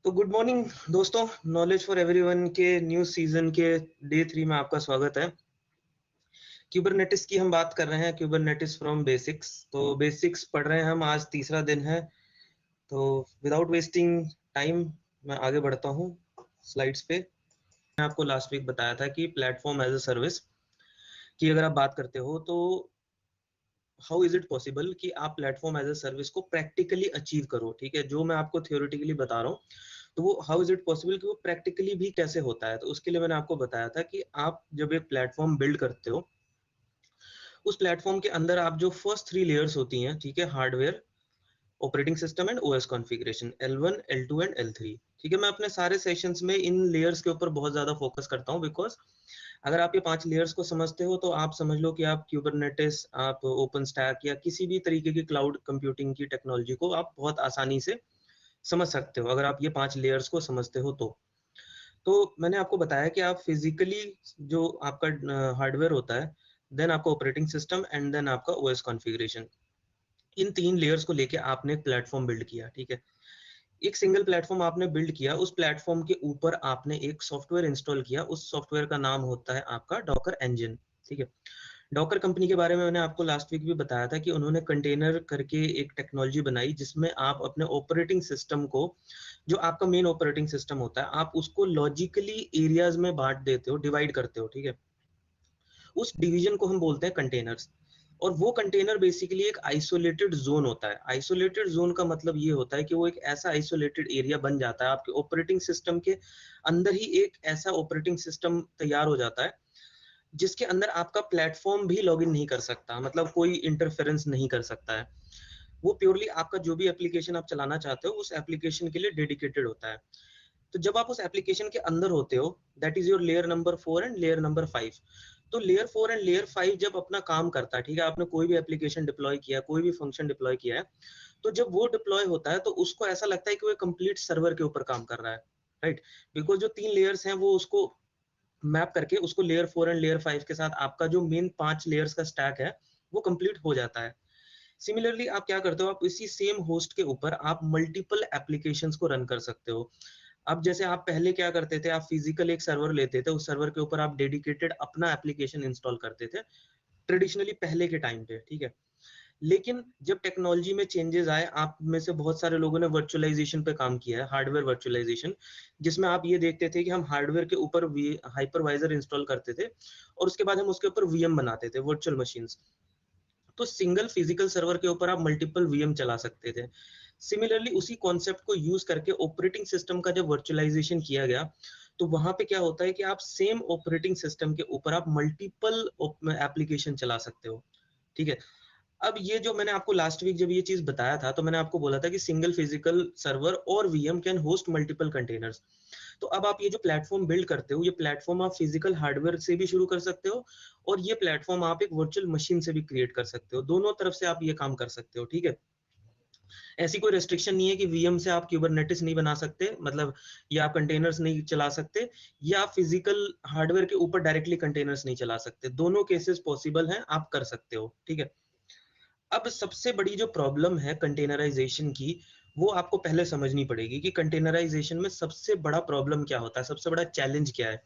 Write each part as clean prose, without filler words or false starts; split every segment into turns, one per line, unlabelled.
तो good morning दोस्तों। Knowledge for everyone के न्यू सीजन के डे 3 में आपका स्वागत है। क्यूबरनेटिस की हम बात कर रहे हैं, क्यूबरनेटिस फ्रॉम बेसिक्स। तो बेसिक्स पढ़ रहे हैं हम, आज तीसरा दिन है। तो विदाउट वेस्टिंग टाइम मैं आगे बढ़ता हूँ स्लाइड्स पे। मैं आपको लास्ट वीक बताया था कि प्लेटफॉर्म एज अ सर्विस की अगर आप बात करते हो तो हाउ इज इट पॉसिबल कि आप प्लेटफॉर्म एज अ सर्विस को प्रैक्टिकली अचीव करो। ठीक है, जो मैं आपको थियोरेटिकली बता रहा हूँ तो वो हाउ इज इट पॉसिबल कि वो प्रैक्टिकली भी कैसे होता है। तो उसके लिए मैंने आपको बताया था कि आप जब एक प्लेटफॉर्म बिल्ड करते हो, उस प्लेटफॉर्म के अंदर आप जो फर्स्ट 3 लेयर्स होती हैं, ठीक है, hardware, operating system and OS configuration, L1, L2 and L3। ठीक है, मैं अपने सारे सेशंस में इन लेयर्स के ऊपर बहुत ज्यादा फोकस करता हूँ, बिकॉज अगर आप ये 5 लेयर्स को समझते हो तो आप समझ लो कि आप क्यूबरनेटिस, आप ओपन स्टैक या किसी भी तरीके की क्लाउड कंप्यूटिंग की टेक्नोलॉजी को आप बहुत आसानी से समझ सकते हो अगर आप ये 5 लेयर्स को समझते हो तो मैंने आपको बताया कि आप फिजिकली जो आपका हार्डवेयर होता है, देन आपका ऑपरेटिंग सिस्टम एंड देन आपका ओएस कॉन्फ़िगरेशन, इन 3 लेयर्स को लेके आपने एक प्लेटफॉर्म बिल्ड किया। ठीक है, एक सिंगल प्लेटफॉर्म आपने बिल्ड किया, उस प्लेटफॉर्म के ऊपर आपने एक सॉफ्टवेयर इंस्टॉल किया। उस सॉफ्टवेयर का नाम होता है आपका डॉकर इंजन। ठीक है, डॉकर कंपनी के बारे में मैंने आपको लास्ट वीक भी बताया था कि उन्होंने कंटेनर करके एक टेक्नोलॉजी बनाई जिसमें आप अपने ऑपरेटिंग सिस्टम को, जो आपका मेन ऑपरेटिंग सिस्टम होता है, आप उसको लॉजिकली एरियाज में बांट देते हो, डिवाइड करते हो। ठीक है, उस डिवीजन को हम बोलते हैं कंटेनर्स। और वो कंटेनर बेसिकली एक आइसोलेटेड जोन होता है। आइसोलेटेड जोन का मतलब ये होता है कि वो एक ऐसा आइसोलेटेड एरिया बन जाता है आपके ऑपरेटिंग सिस्टम के अंदर ही। एक ऐसा ऑपरेटिंग सिस्टम तैयार हो जाता है जिसके अंदर आपका प्लेटफॉर्म भी लॉगिन नहीं कर सकता, मतलब कोई इंटरफेरेंस नहीं कर सकता है। वो प्योरली आपका जो भी एप्लीकेशन आप चलाना चाहते हो उस एप्लीकेशन के लिए डेडिकेटेड होता है। तो जब आप उस एप्लीकेशन के अंदर होते हो, that is your layer number 4 and layer number 5। तो लेयर 4 एंड लेयर 5 जब अपना काम करता है, ठीक है, आपने कोई भी एप्लीकेशन डिप्लॉय किया, कोई भी फंक्शन डिप्लॉय किया है, तो जब वो डिप्लॉय होता है तो उसको ऐसा लगता है कि वो कंप्लीट सर्वर के ऊपर काम कर रहा है। राइट, बिकॉज जो 3 लेयर्स हैं वो उसको मैप करके उसको लेयर 4 एंड लेयर 5 के साथ आपका जो मेन 5 लेयर्स का स्टैक है वो कंप्लीट हो जाता है। सिमिलरली आप क्या करते हो, आप इसी सेम होस्ट के ऊपर आप मल्टीपल एप्लीकेशंस को रन कर सकते हो। अब जैसे आप पहले क्या करते थे, आप फिजिकल एक सर्वर लेते थे, उस सर्वर के ऊपर आप डेडिकेटेड अपना एप्लीकेशन इंस्टॉल करते थे, ट्रेडिशनली पहले के टाइम पे। ठीक है, लेकिन जब टेक्नोलॉजी में चेंजेस आए, आप में से बहुत सारे लोगों ने वर्चुअलाइजेशन पे काम किया है, हार्डवेयर वर्चुअलाइजेशन, जिसमें आप ये देखते थे कि हम हार्डवेयर के ऊपर हाइपरवाइजर इंस्टॉल करते थे और उसके बाद हम उसके ऊपर वीएम बनाते थे, वर्चुअल मशीन्स। तो सिंगल फिजिकल सर्वर के ऊपर आप मल्टीपल वीएम चला सकते थे। सिमिलरली उसी कॉन्सेप्ट को यूज करके ऑपरेटिंग सिस्टम का जब वर्चुअलाइजेशन किया गया, तो वहां पे क्या होता है कि आप सेम ऑपरेटिंग सिस्टम के ऊपर आप मल्टीपल एप्लीकेशन चला सकते हो। ठीक है, अब ये जो मैंने आपको लास्ट वीक जब ये चीज बताया था तो मैंने आपको बोला था कि सिंगल फिजिकल सर्वर और VM can host multiple containers. तो अब आप ये जो प्लेटफॉर्म बिल्ड करते हो, ये प्लेटफॉर्म आप फिजिकल हार्डवेयर से भी शुरू कर सकते हो और ये प्लेटफॉर्म आप एक वर्चुअल मशीन से भी क्रिएट कर सकते हो। दोनों तरफ से आप ये काम कर सकते हो। ठीक है, ऐसी कोई रेस्ट्रिक्शन नहीं है कि वीएम से आप क्यूबरनेटिस नहीं बना सकते, मतलब या आप कंटेनर्स नहीं चला सकते, या आप फिजिकल हार्डवेयर के ऊपर डायरेक्टली कंटेनर्स नहीं चला सकते। दोनों केसेस पॉसिबल हैं, आप कर सकते हो। ठीक है, अब सबसे बड़ी जो प्रॉब्लम है कंटेनराइजेशन की, वो आपको पहले समझनी पड़ेगी कि कंटेनराइजेशन में सबसे बड़ा प्रॉब्लम क्या होता है, सबसे बड़ा चैलेंज क्या है।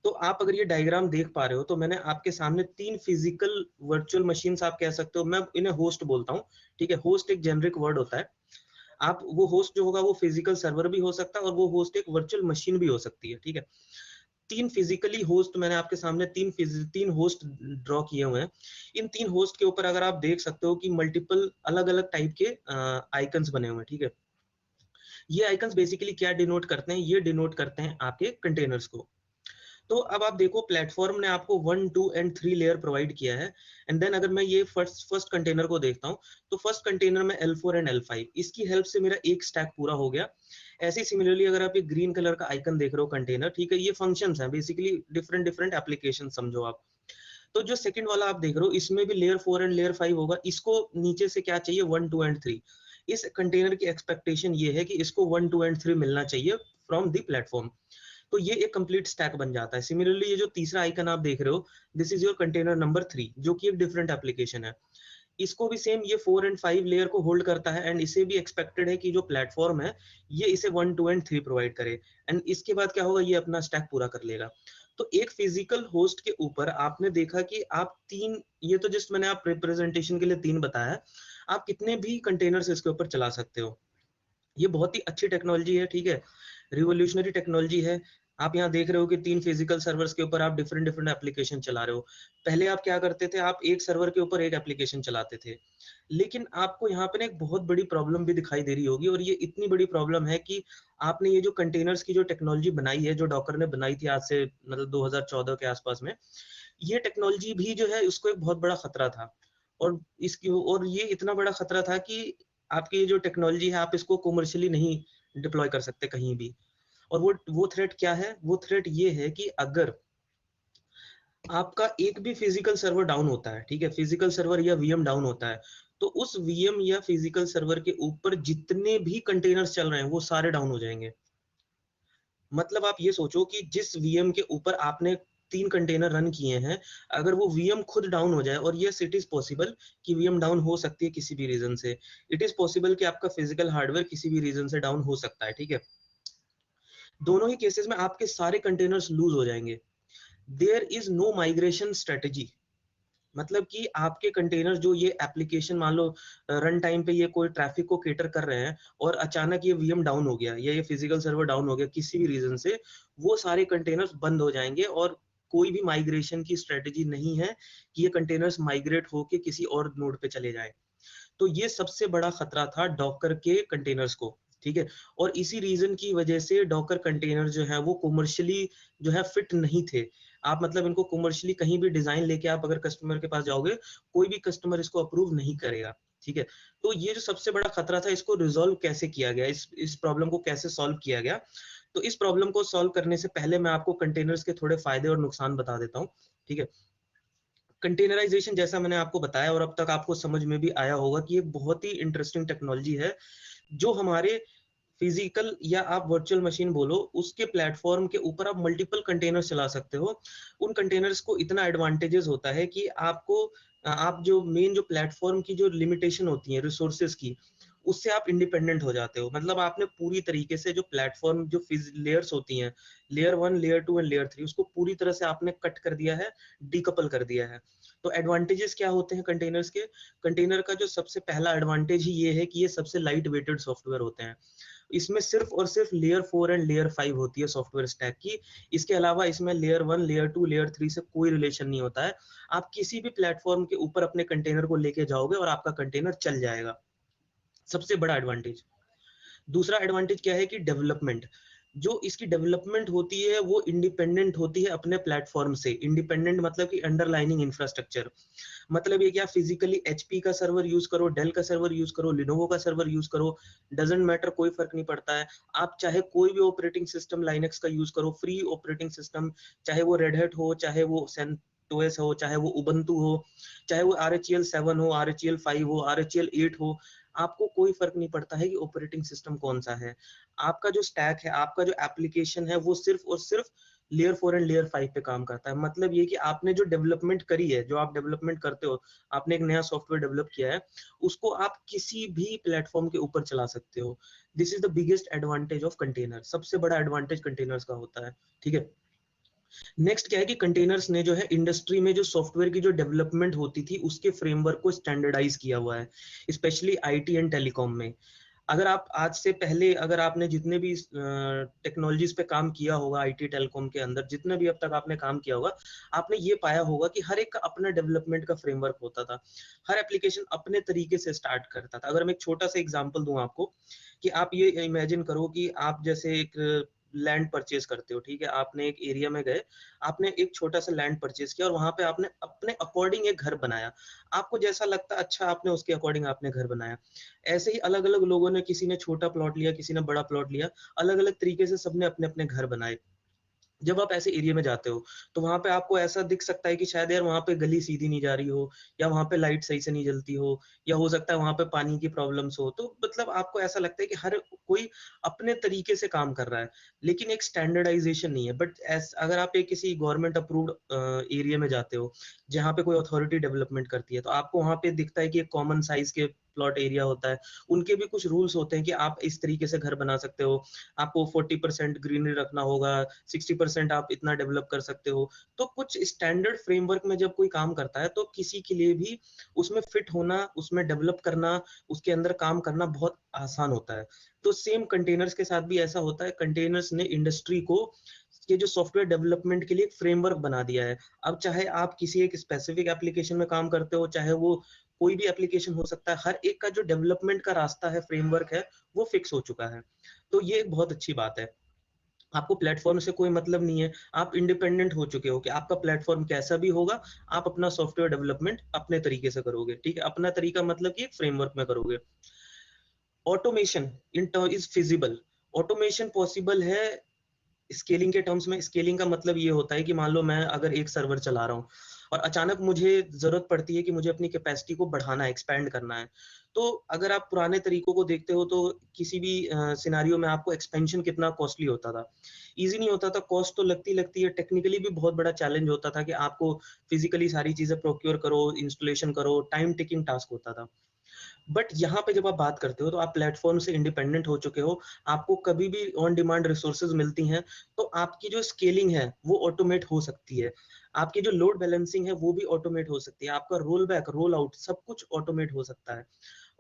तो आप अगर ये डायग्राम देख पा रहे हो तो मैंने आपके सामने 3 फिजिकल वर्चुअल मशीन्स आप कह सकते हो, मैं इन्हें होस्ट बोलता हूँ। ठीक है, होस्ट एक जेनरिक वर्ड होता है। आप वो होस्ट जो होगा वो फिजिकल सर्वर भी हो सकता है और वो होस्ट एक वर्चुअल मशीन भी हो सकती है। ठीक है, 3 फिजिकली होस्ट मैंने आपके सामने 3 होस्ट ड्रॉ किए हुए हैं। इन 3 होस्ट के ऊपर अगर आप देख सकते हो कि मल्टीपल अलग अलग टाइप के आइकन्स बने हुए हैं। ठीक है, ये आइकन्स बेसिकली क्या डिनोट करते हैं, ये डिनोट करते हैं आपके कंटेनर्स को। तो अब आप देखो, प्लेटफॉर्म ने आपको 1, 2 एंड 3 लेयर प्रोवाइड किया है। एंड देन अगर मैं ये फर्स्ट कंटेनर को देखता हूँ तो फर्स्ट कंटेनर में L4 एंड L5, इसकी हेल्प से मेरा एक स्टैक पूरा हो गया। ऐसे ही सिमिलरली अगर आप ये ग्रीन कलर का आइकन देख रहे हो कंटेनर, ठीक है, ये फंक्शंस हैं, बेसिकली डिफरेंट डिफरेंट एप्लीकेशन समझो आप। तो जो सेकंड वाला आप देख रहे हो इसमें भी लेयर 4 एंड लेयर 5 होगा। इसको नीचे से क्या चाहिए, 1, 2 एंड 3। इस कंटेनर की एक्सपेक्टेशन ये है कि इसको 1, 2 एंड 3 मिलना चाहिए फ्रॉम द प्लेटफॉर्म। तो ये एक कंप्लीट स्टैक बन जाता है। सिमिलरली ये जो तीसरा आइकन आप देख रहे हो, this is your container number 3, जो कि एक डिफरेंट एप्लीकेशन है। इसको भी सेम ये 4 एंड 5 लेयर को होल्ड करता है, एंड इसे भी एक्सपेक्टेड है कि जो प्लेटफॉर्म है ये इसे 1, 2 एंड 3 प्रोवाइड करे, एंड इसके बाद क्या होगा, ये अपना स्टैक पूरा कर लेगा। तो एक फिजिकल होस्ट के ऊपर आपने देखा कि आप 3, ये तो जस्ट मैंने आप रिप्रेजेंटेशन के लिए 3 बताया, आप कितने भी कंटेनर्स इसके ऊपर चला सकते हो। ये बहुत ही अच्छी टेक्नोलॉजी है, ठीक है, रिवोल्यूशनरी टेक्नोलॉजी है। आप यहाँ देख रहे हो कि 3 फिजिकल सर्वर्स के ऊपर आप डिफरेंट डिफरेंट एप्लीकेशन चला रहे हो। पहले आप क्या करते थे, आप एक सर्वर के ऊपर एक एप्लीकेशन चलाते थे, लेकिन आपको यहाँ पे ना एक बहुत बड़ी प्रॉब्लम भी दिखाई दे रही होगी, और ये इतनी बड़ी प्रॉब्लम है कि आपने ये जो कंटेनर्स की जो टेक्नोलॉजी बनाई है, जो डॉकर ने बनाई थी आज से मतलब 2014 के आसपास में, ये टेक्नोलॉजी भी जो है उसको एक बहुत बड़ा खतरा था। और ये इतना बड़ा खतरा था कि आपकी ये जो टेक्नोलॉजी है, आप इसको कमर्शियली नहीं डिप्लॉय कर सकते कहीं भी। और वो थ्रेट क्या है, वो थ्रेट ये है कि अगर आपका एक भी फिजिकल सर्वर डाउन होता है, ठीक है, फिजिकल सर्वर या वीएम डाउन होता है, तो उस वीएम या फिजिकल सर्वर के ऊपर जितने भी कंटेनर्स चल रहे हैं वो सारे डाउन हो जाएंगे। मतलब आप ये सोचो कि जिस वीएम के ऊपर आपने 3 कंटेनर रन किए हैं, अगर वो वीएम खुद डाउन हो जाए, और यस इट इज पॉसिबल कि वीएम डाउन हो सकती है किसी भी रीजन से, इट इज पॉसिबल कि आपका फिजिकल हार्डवेयर किसी भी रीजन से डाउन हो सकता है, ठीक है। दोनों ही केसेस में आपके सारे कंटेनर्स लूज हो जाएंगे। There is no migration strategy, मतलब कि आपके कंटेनर जो ये एप्लीकेशन मान लो रन टाइम पे ये कोई ट्रैफिक को केटर कर रहे हैं, और अचानक ये वीएम डाउन हो गया या ये फिजिकल सर्वर डाउन हो गया किसी भी रीजन से, वो सारे कंटेनर्स बंद हो जाएंगे, और कोई भी माइग्रेशन की स्ट्रेटेजी नहीं है कि ये कंटेनर्स माइग्रेट होके किसी और नोड पे चले जाए। तो ये सबसे बड़ा खतरा था डॉकर के कंटेनर्स को, ठीक है। और इसी रीजन की वजह से डॉकर कंटेनर जो है वो कमर्शियली जो है फिट नहीं थे। आप मतलब इनको कमर्शियली कहीं भी डिजाइन लेके आप अगर कस्टमर के पास जाओगे, कोई भी कस्टमर इसको अप्रूव नहीं करेगा, ठीक है। तो ये जो सबसे बड़ा खतरा था, इसको रिजॉल्व कैसे किया गया, इस प्रॉब्लम को कैसे सॉल्व किया गया। तो इस प्रॉब्लम को सॉल्व करने से पहले मैं आपको कंटेनर्स के थोड़े फायदे और नुकसान बता देता हूँ, ठीक है। कंटेनराइजेशन जैसा मैंने आपको बताया और अब तक आपको समझ में भी आया होगा कि एक बहुत ही इंटरेस्टिंग टेक्नोलॉजी है, जो हमारे फिजिकल या आप वर्चुअल मशीन बोलो, उसके प्लेटफॉर्म के ऊपर आप मल्टीपल कंटेनर्स चला सकते हो। उन कंटेनर्स को इतना एडवांटेजेस होता है कि आपको आप जो मेन जो प्लेटफॉर्म की जो लिमिटेशन होती है रिसोर्सेज की, उससे आप इंडिपेंडेंट हो जाते हो। मतलब आपने पूरी तरीके से जो प्लेटफॉर्म जो लेयर्स होती हैं, लेयर 1, लेयर 2 एंड लेयर 3, उसको पूरी तरह से आपने कट कर दिया है, डीकपल कर दिया है। तो एडवांटेजेस क्या होते हैं कंटेनर्स के? कंटेनर का जो सबसे पहला एडवांटेज ही ये है कि ये सबसे लाइट वेटेड सॉफ्टवेयर होते हैं। इसमें सिर्फ और सिर्फ लेयर 4 एंड लेयर 5 होती है सॉफ्टवेयर स्टैक की। इसके अलावा इसमें लेयर 1, लेयर 2, लेयर 3 से कोई रिलेशन नहीं होता है। आप किसी भी प्लेटफॉर्म के ऊपर अपने कंटेनर को लेके जाओगे और आपका कंटेनर चल जाएगा। सबसे बड़ा एडवांटेज। दूसरा एडवांटेज क्या है कि डेवलपमेंट, जो इसकी डेवलपमेंट होती है वो इंडिपेंडेंट होती है अपने प्लेटफॉर्म से। इंडिपेंडेंट मतलब कि अंडरलाइनिंग इंफ्रास्ट्रक्चर, मतलब ये कि आप फिजिकली एचपी का सर्वर यूज करो, डेल का सर्वर यूज करो, लिनोवो का सर्वर यूज करो, डजेंट मैटर, कोई फर्क नहीं पड़ता है। आप चाहे कोई भी ऑपरेटिंग सिस्टम लाइनक्स का यूज करो, फ्री ऑपरेटिंग सिस्टम, चाहे वो रेड हैट हो, चाहे वो सेंटोस हो, चाहे वो उबंटू हो, चाहे वो RHEL 7 हो, RHEL 5 हो, RHEL 8 हो, आपको कोई फर्क नहीं पड़ता है कि ऑपरेटिंग सिस्टम कौन सा है। आपका जो स्टैक है, आपका जो एप्लीकेशन है, वो सिर्फ और सिर्फ लेयर 4 एंड लेयर 5 पे काम करता है। मतलब ये कि आपने जो डेवलपमेंट करी है, जो आप डेवलपमेंट करते हो, आपने एक नया सॉफ्टवेयर डेवलप किया है, उसको आप किसी भी प्लेटफॉर्म के ऊपर चला सकते हो। This is the biggest advantage of container. सबसे बड़ा एडवांटेज कंटेनर्स का होता है, ठीक है। नेक्स्ट क्या है कि कंटेनर्स ने जो है इंडस्ट्री में जो सॉफ्टवेयर की जो डेवलपमेंट होती थी उसके फ्रेमवर्क को स्टैंडर्डाइज किया हुआ है, स्पेशली आईटी एंड टेलीकॉम में। अगर आप आज से पहले अगर आपने जितने भी टेक्नोलॉजीज पे काम किया होगा आईटी टेलीकॉम के अंदर, जितने भी अब तक आपने काम किया होगा, आपने ये पाया होगा कि हर एक का अपना डेवलपमेंट का फ्रेमवर्क होता था। हर एप्लीकेशन अपने तरीके से स्टार्ट करता था। अगर मैं एक छोटा सा एग्जांपल दूं आपको, कि आप ये इमेजिन करो कि आप जैसे एक लैंड परचेज करते हो, ठीक है, आपने एक एरिया में गए, आपने एक छोटा सा लैंड परचेज किया और वहां पे आपने अपने अकॉर्डिंग एक घर बनाया। आपको जैसा लगता अच्छा, आपने उसके अकॉर्डिंग आपने घर बनाया। ऐसे ही अलग अलग लोगों ने, किसी ने छोटा प्लॉट लिया, किसी ने बड़ा प्लॉट लिया, अलग अलग तरीके से सबने अपने अपने घर बनाए। जब आप ऐसे एरिया में जाते हो, तो वहाँ पे आपको ऐसा दिख सकता है कि शायद यार वहाँ पे गली सीधी नहीं जा रही हो, या वहाँ पे लाइट सही से नहीं जलती हो, या हो सकता है वहाँ पे पानी की प्रॉब्लम्स हो। तो मतलब आपको ऐसा लगता है कि हर कोई अपने तरीके से काम कर रहा है, लेकिन एक स्टैंडर्डाइज़ेशन नहीं है। बट अगर आप एक किसी गवर्नमेंट अप्रूव्ड एरिया में जाते हो, जहाँ पे कोई अथॉरिटी डेवलपमेंट करती है, तो आपको वहाँ पे दिखता है कि एक कॉमन साइज़ के प्लॉट एरिया होता है। उनके भी कुछ रूल्स होते हैं कि आप इस तरीके से घर बना सकते हो, आपको 40% ग्रीनरी रखना होगा, 60% आप इतना डेवलप कर सकते हो। तो कुछ स्टैंडर्ड फ्रेमवर्क में जब कोई काम करता है, तो किसी के लिए भी उसमें फिट होना, उसमें डेवलप करना, उसके अंदर काम करना बहुत आसान होता है। तो सेम कंटेनर्स के साथ भी ऐसा होता है। कंटेनर्स ने इंडस्ट्री को ये जो सॉफ्टवेयर डेवलपमेंट के लिए एक फ्रेमवर्क बना दिया है। अब चाहे आप किसी एक स्पेसिफिक एप्लीकेशन में काम करते हो, चाहे वो कोई भी एप्लीकेशन हो सकता है, हर एक का जो डेवलपमेंट का रास्ता है, फ्रेमवर्क है, वो फिक्स हो चुका है। तो ये एक बहुत अच्छी बात है। आपको प्लेटफ़ॉर्म से कोई मतलब नहीं है, आप इंडिपेंडेंट हो चुके हो कि आपका प्लेटफ़ॉर्म कैसा भी होगा, आप अपना सॉफ्टवेयर डेवलपमेंट अपने तरीके से करोगे, ठीक है? अपना तरीका मतलब कि एक फ्रेमवर्क में करोगे। Automation is feasible. Automation possible है स्केलिंग के टर्म्स में। स्केलिंग का मतलब ये होता है कि मान लो मैं अगर एक सर्वर चला रहा हूँ और अचानक मुझे ज़रूरत पड़ती है कि मुझे अपनी कैपेसिटी को बढ़ाना है, एक्सपैंड करना है। तो अगर आप पुराने तरीकों को देखते हो, तो किसी भी सिनेरियो में आपको एक्सपेंशन कितना कॉस्टली होता था। ईज़ी नहीं होता था, कॉस्ट तो लगती है, टेक्निकली भी बहुत बड़ा चैलेंज होता था कि आपको फिज़िकली सारी चीज़ें प्रोक्योर करो, इंस्टॉलेशन करो, टाइम टेकिंग टास्क होता था। बट यहाँ पे जब आप बात करते हो, तो आप प्लेटफ़ॉर्म से इंडिपेंडेंट हो चुके हो, आपको कभी भी ऑन डिमांड रिसोर्सेज़ मिलती हैं, तो आपकी जो स्केलिंग है, वो ऑटोमेट हो सकती है। आपकी जो लोड बैलेंसिंग है, वो भी ऑटोमेट हो सकती है। आपका रोल बैक, रोल आउट सब कुछ ऑटोमेट हो सकता है।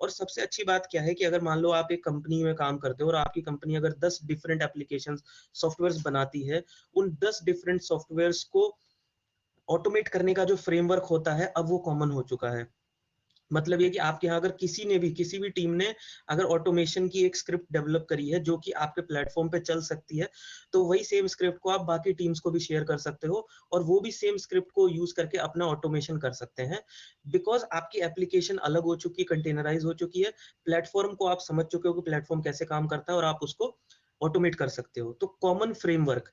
और सबसे अच्छी बात क्या है कि अगर मान लो आप एक कंपनी में काम करते हो और आपकी कंपनी अगर 10 डिफरेंट एप्लीकेशंस, सॉफ्टवेयर्स बनाती है, उन 10 डिफरेंट सॉफ्टवेयर्स को ऑटोमेट करने का जो फ्रेमवर्क होता है, अब वो कॉमन हो चुका है। मतलब ये कि आपके यहाँ अगर किसी भी टीम ने अगर ऑटोमेशन की एक स्क्रिप्ट डेवलप करी है जो कि आपके प्लेटफॉर्म पे चल सकती है, तो वही सेम स्क्रिप्ट को आप बाकी टीम्स को भी शेयर कर सकते हो और वो भी सेम स्क्रिप्ट को यूज करके अपना ऑटोमेशन कर सकते हैं। बिकॉज आपकी एप्लीकेशन अलग हो चुकी है, कंटेनराइज हो चुकी है, प्लेटफॉर्म को आप समझ चुके हो कि प्लेटफॉर्म कैसे काम करता है और आप उसको ऑटोमेट कर सकते हो। तो कॉमन फ्रेमवर्क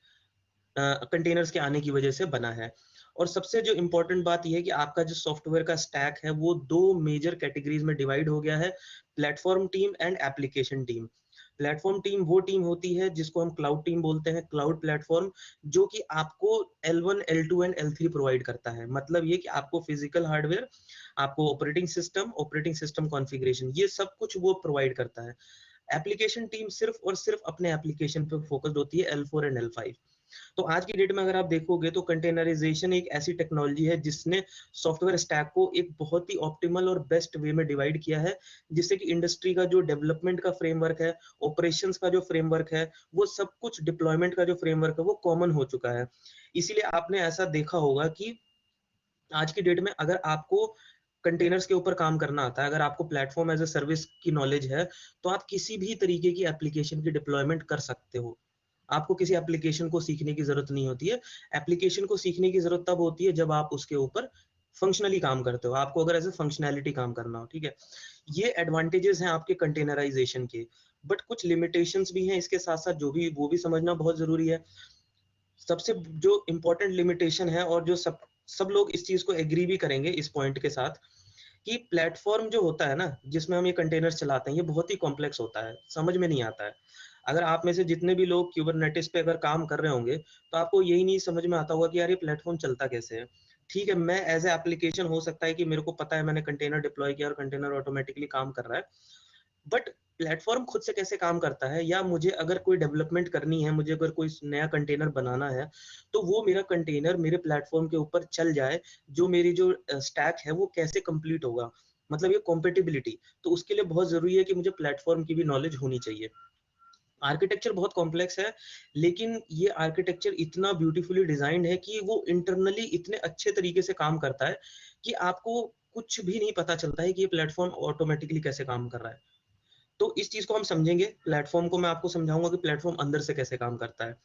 कंटेनर्स के आने की वजह से बना है। और सबसे जो इम्पोर्टेंट बात ये है कि आपका जो सॉफ्टवेयर का स्टैक है, वो 2 मेजर कैटेगरीज़ में डिवाइड हो गया है, platform team and application team. Platform team वो टीम होती है जिसको हम क्लाउड टीम बोलते हैं, क्लाउड प्लेटफ़ॉर्म, जो कि आपको L1, L2 and L3 provide करता है। मतलब ये कि आपको फिज़िकल हार्डवेयर, आपको ऑपरेटिंग सिस्टम कॉन्फ़िगरेशन, ये सब कुछ वो प्रोवाइड करता है। एप्लीकेशन टीम सिर्फ़ और सिर्फ़ अपने एप्लीकेशन पे फ़ोकस्ड होती है, L4 एंड L5। तो आज की डेट में अगर आप देखोगे, तो कंटेनराइजेशन एक ऐसी टेक्नोलॉजी है जिसने सॉफ्टवेयर स्टैक को एक बहुत ही ऑप्टिमल और बेस्ट वे में डिवाइड किया है, जिससे कि इंडस्ट्री का जो डेवलपमेंट का फ्रेमवर्क है, ऑपरेशंस का जो फ्रेमवर्क है, वो सब कुछ डिप्लॉयमेंट का जो फ्रेमवर्क है, वो कॉमन हो चुका है। इसीलिए आपने ऐसा देखा होगा कि आज की डेट में अगर आपको कंटेनर्स के ऊपर काम करना आता है, अगर आपको प्लेटफॉर्म एज अ सर्विस की नॉलेज है, तो आप किसी भी तरीके की एप्लीकेशन की डिप्लॉयमेंट कर सकते हो। आपको किसी एप्लीकेशन को सीखने की ज़रूरत नहीं होती है। एप्लीकेशन को सीखने की ज़रूरत तब होती है जब आप उसके ऊपर फंक्शनली काम करते हो। आपको अगर एज़ अ फंक्शनैलिटी काम करना हो, ठीक है? ये एडवांटेजेस हैं आपके कंटेनराइज़ेशन के। बट कुछ लिमिटेशंस भी हैं इसके साथ-साथ, जो भी वो भी समझना बहुत ज़रूरी है। सबसे जो इम्पोर्टेंट लिमिटेशन है और जो सब सब लोग इस चीज़ को एग्री भी करेंगे इस पॉइंट के साथ, कि प्लेटफ़ॉर्म जो होता है ना, जिसमें हम ये कंटेनर्स चलाते हैं, ये बहुत ही कॉम्प्लेक्स होता है, समझ में नहीं आता है। अगर आप में से जितने भी लोग कुबरनेटिस पे अगर काम कर रहे होंगे, तो आपको यही नहीं समझ में आता होगा कि यार ये प्लेटफ़ॉर्म चलता कैसे है। ठीक है, मैं एज़ अ एप्लीकेशन हो सकता है कि मेरे को पता है, मैंने कंटेनर डिप्लॉय किया और कंटेनर ऑटोमैटिकली काम कर रहा है। बट प्लेटफ़ॉर्म खुद से कैसे काम करता है, या मुझे अगर कोई डेवलपमेंट करनी है, मुझे अगर कोई नया कंटेनर बनाना है, तो वो मेरा कंटेनर मेरे प्लेटफ़ॉर्म के ऊपर चल जाए, जो मेरी जो स्टैक है, वो कैसे कंप्लीट होगा? मतलब ये कॉम्पैटिबिलिटी, तो उसके लिए बहुत ज़रूरी है कि मुझे प्लेटफ़ॉर्म की भी नॉलेज होनी चाहिए। आर्किटेक्चर बहुत कॉम्प्लेक्स है, लेकिन ये आर्किटेक्चर इतना ब्यूटीफुली डिज़ाइन्ड है कि वो इंटरनली इतने अच्छे तरीके से काम करता है, कि आपको कुछ भी नहीं पता चलता है कि ये प्लेटफ़ॉर्म ऑटोमैटिकली कैसे काम कर रहा है। तो इस चीज को हम समझेंगे। प्लेटफॉर्म को मैं आपको समझाऊंगा कि प्लेटफॉर्म अंदर से कैसे काम करता है।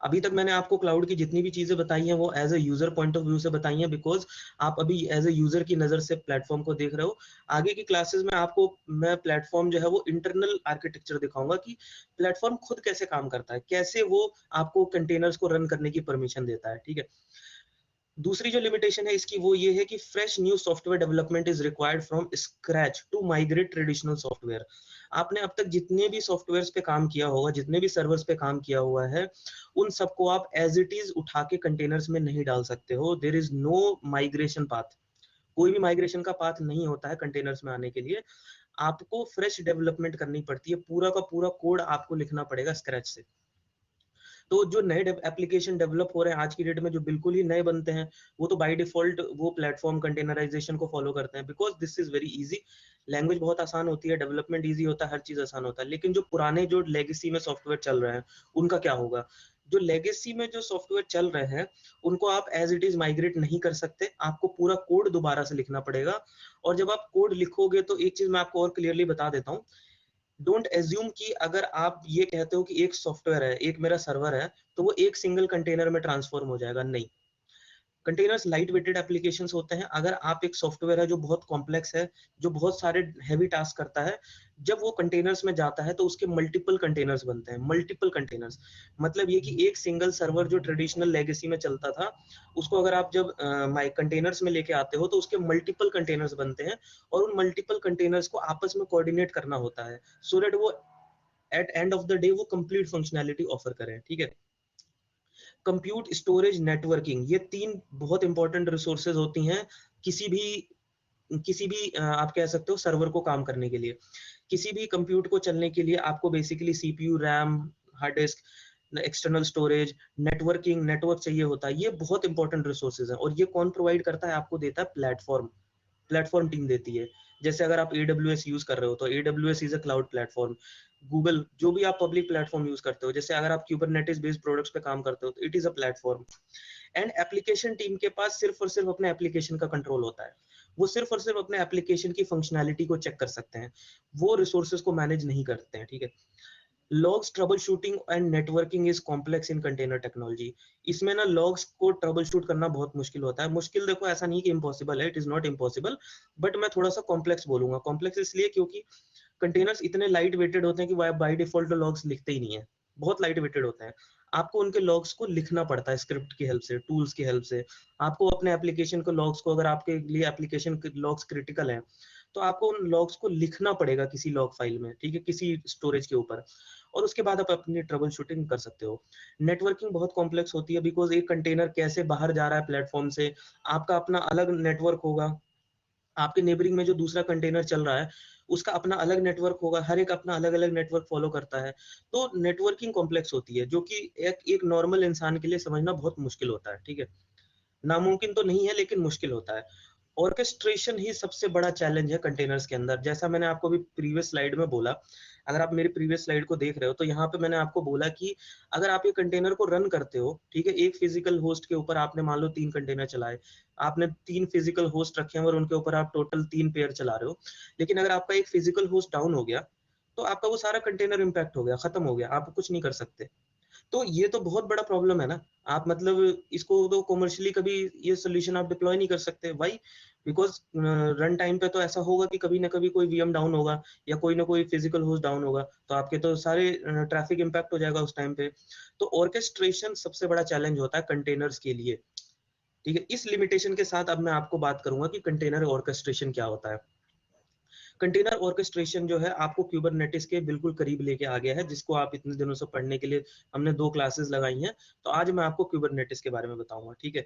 अभी तक मैंने आपको क्लाउड की जितनी भी चीजें बताई हैं वो as a user point of view से बताई हैं, बिकॉज आप अभी एज ए यूजर की नजर से प्लेटफॉर्म को देख रहे हो। आगे की क्लासेस में आपको मैं प्लेटफॉर्म जो है वो इंटरनल आर्किटेक्चर दिखाऊंगा कि प्लेटफॉर्म खुद कैसे काम करता है, कैसे वो आपको कंटेनर्स को रन करने की परमिशन देता है। ठीक है, दूसरी जो लिमिटेशन है इसकी वो ये है कि fresh new software development is required from scratch to migrate traditional software. आपने अब तक जितने भी सॉफ्टवेयर्स पे काम किया होगा, जितने भी सर्वर्स पे काम किया हुआ है, उन सबको आप एज इट इज उठा के कंटेनर्स में नहीं डाल सकते हो। There is no migration path, कोई भी माइग्रेशन का पाथ नहीं होता है कंटेनर्स में आने के लिए। आपको फ्रेश डेवलपमेंट करनी पड़ती है, पूरा का पूरा कोड आपको लिखना पड़ेगा स्क्रैच से। तो जो नए एप्लीकेशन डेवलप हो रहे हैं आज की डेट में, जो बिल्कुल ही नए बनते हैं, वो तो बाय डिफॉल्ट वो प्लेटफॉर्म कंटेनराइजेशन को फॉलो करते हैं, because this is very easy. Language बहुत आसान होती है, डेवलपमेंट इजी होता है, हर चीज आसान होता है। लेकिन जो पुराने जो लेगेसी में सॉफ्टवेयर चल रहे हैं उनका क्या होगा? जो लेगेसी में जो सॉफ्टवेयर चल रहे हैं उनको आप एज इट इज माइग्रेट नहीं कर सकते, आपको पूरा कोड दोबारा से लिखना पड़ेगा। और जब आप कोड लिखोगे तो एक चीज मैं आपको और क्लियरली बता देता हूँ, डोंट एज्यूम कि अगर आप ये कहते हो कि एक सॉफ्टवेयर है, एक मेरा सर्वर है, तो वो एक सिंगल कंटेनर में ट्रांसफॉर्म हो जाएगा। नहीं, कंटेनर्स लाइट वेटेड एप्लीकेशंस होते हैं। अगर आप एक सॉफ्टवेयर है जो बहुत कॉम्प्लेक्स है, जो बहुत सारे हैवी टास्क करता है, जब वो कंटेनर्स में जाता है तो उसके मल्टीपल कंटेनर्स बनते हैं। मल्टीपल कंटेनर्स मतलब ये कि एक सिंगल सर्वर जो ट्रेडिशनल लेगेसी में चलता था, उसको अगर आप जब माई कंटेनर्स में लेके आते हो तो उसके मल्टीपल कंटेनर्स बनते हैं, और उन मल्टीपल कंटेनर्स को आपस में कोऑर्डिनेट करना होता है, सो दैट वो at end of the day वो कंप्लीट फंक्शनैलिटी ऑफर करें। ठीक है, कंप्यूट, स्टोरेज, नेटवर्किंग, ये तीन बहुत इंपॉर्टेंट रिसोर्सेज होती हैं किसी भी आप कह सकते हो सर्वर को काम करने के लिए। किसी भी कंप्यूट को चलने के लिए आपको basically CPU, RAM, hard disk, external storage, network चाहिए होता है। ये बहुत इंपॉर्टेंट रिसोर्सेज हैं, और ये कौन प्रोवाइड करता है? आपको देता है प्लेटफॉर्म टीम देती है। जैसे अगर आप AWS यूज कर रहे हो तो AWS is a cloud platform. Google, जो भी आप पब्लिक प्लेटफॉर्म यूज करते हो, जैसे अगर आप क्यूबरनेटिस बेस्ड प्रोडक्ट्स पे काम करते हो तो it is a platform. And application team के पास सिर्फ और सिर्फ अपने एप्लीकेशन का कंट्रोल होता है। वो सिर्फ और सिर्फ अपने एप्लीकेशन की फंक्शनैलिटी को चेक कर सकते हैं, वो रिसोर्सेज को मैनेज नहीं करते हैं। ठीक है, logs, trouble shooting and networking is complex in container technology. इसमें ना लॉग्स को ट्रबल शूट करना बहुत मुश्किल होता है। मुश्किल देखो ऐसा नहीं कि इम्पॉसिबल है, it is not impossible, but मैं थोड़ा सा कॉम्प्लेक्स बोलूंगा। कॉम्प्लेक्स इसलिए क्योंकि कंटेनर्स इतने लाइट वेटेड होते हैं कि वो बाय डिफॉल्ट लॉग्स लिखते ही नहीं है, बहुत लाइट वेटेड होते हैं। आपको उनके लॉग्स को लिखना पड़ता है स्क्रिप्ट की हेल्प से, टूल्स की हेल्प से। आपको अपने एप्लीकेशन को लॉग्स को, अगर आपके लिए एप्लीकेशन लॉग्स क्रिटिकल है तो आपको उन लॉग्स को लिखना पड़ेगा किसी लॉग फाइल में, ठीक है, किसी स्टोरेज के ऊपर, और उसके बाद आप अपनी ट्रबल शूटिंग कर सकते हो। नेटवर्किंग बहुत कॉम्प्लेक्स होती है, बिकॉज एक कंटेनर कैसे बाहर जा रहा है प्लेटफॉर्म से, आपका अपना अलग नेटवर्क होगा, आपके नेबरिंग में जो दूसरा कंटेनर चल रहा है उसका अपना अलग नेटवर्क होगा, हर एक अपना अलग अलग नेटवर्क फॉलो करता है। तो नेटवर्किंग कॉम्प्लेक्स होती है, जो कि एक नॉर्मल इंसान के लिए समझना बहुत मुश्किल होता है। ठीक है, नामुमकिन तो नहीं है लेकिन मुश्किल होता है। ऑर्केस्ट्रेशन ही सबसे बड़ा चैलेंज है कंटेनर्स के अंदर। जैसा मैंने आपको भी प्रीवियस स्लाइड में बोला, अगर आप मेरी प्रीवियस स्लाइड को देख रहे हो तो यहाँ पे मैंने आपको बोला कि अगर आप ये कंटेनर को रन करते हो, ठीक है, एक फिजिकल होस्ट के ऊपर आपने मान लो 3 कंटेनर चलाए, आपने 3 फिजिकल होस्ट रखे हैं और उनके ऊपर आप टोटल 3 पेयर चला रहे हो, लेकिन अगर आपका एक फिजिकल होस्ट डाउन हो गया तो आपका वो सारा कंटेनर इम्पैक्ट हो गया, खत्म हो गया, आप कुछ नहीं कर सकते। तो ये तो बहुत बड़ा प्रॉब्लम है ना। आप मतलब इसको तो कॉमर्शियली कभी ये सोल्यूशन आप डिप्लॉय नहीं कर सकते। व्हाई? बिकॉज रन टाइम पे तो ऐसा होगा कि कभी ना कभी कोई वीएम डाउन होगा या कोई ना कोई फिजिकल होस्ट डाउन होगा, तो आपके तो सारे ट्रैफिक इम्पैक्ट हो जाएगा उस टाइम पे। तो ऑर्केस्ट्रेशन सबसे बड़ा चैलेंज होता है कंटेनर्स के लिए। ठीक है, इस लिमिटेशन के साथ अब मैं आपको बात करूंगा कि कंटेनर ऑर्केस्ट्रेशन क्या होता है। कंटेनर ऑर्केस्ट्रेशन जो है आपको क्यूबरनेटिस के बिल्कुल करीब लेके आ गया है, जिसको आप इतने दिनों से पढ़ने के लिए हमने 2 क्लासेस लगाई हैं। तो आज मैं आपको क्यूबरनेटिस के बारे में बताऊंगा। ठीक है,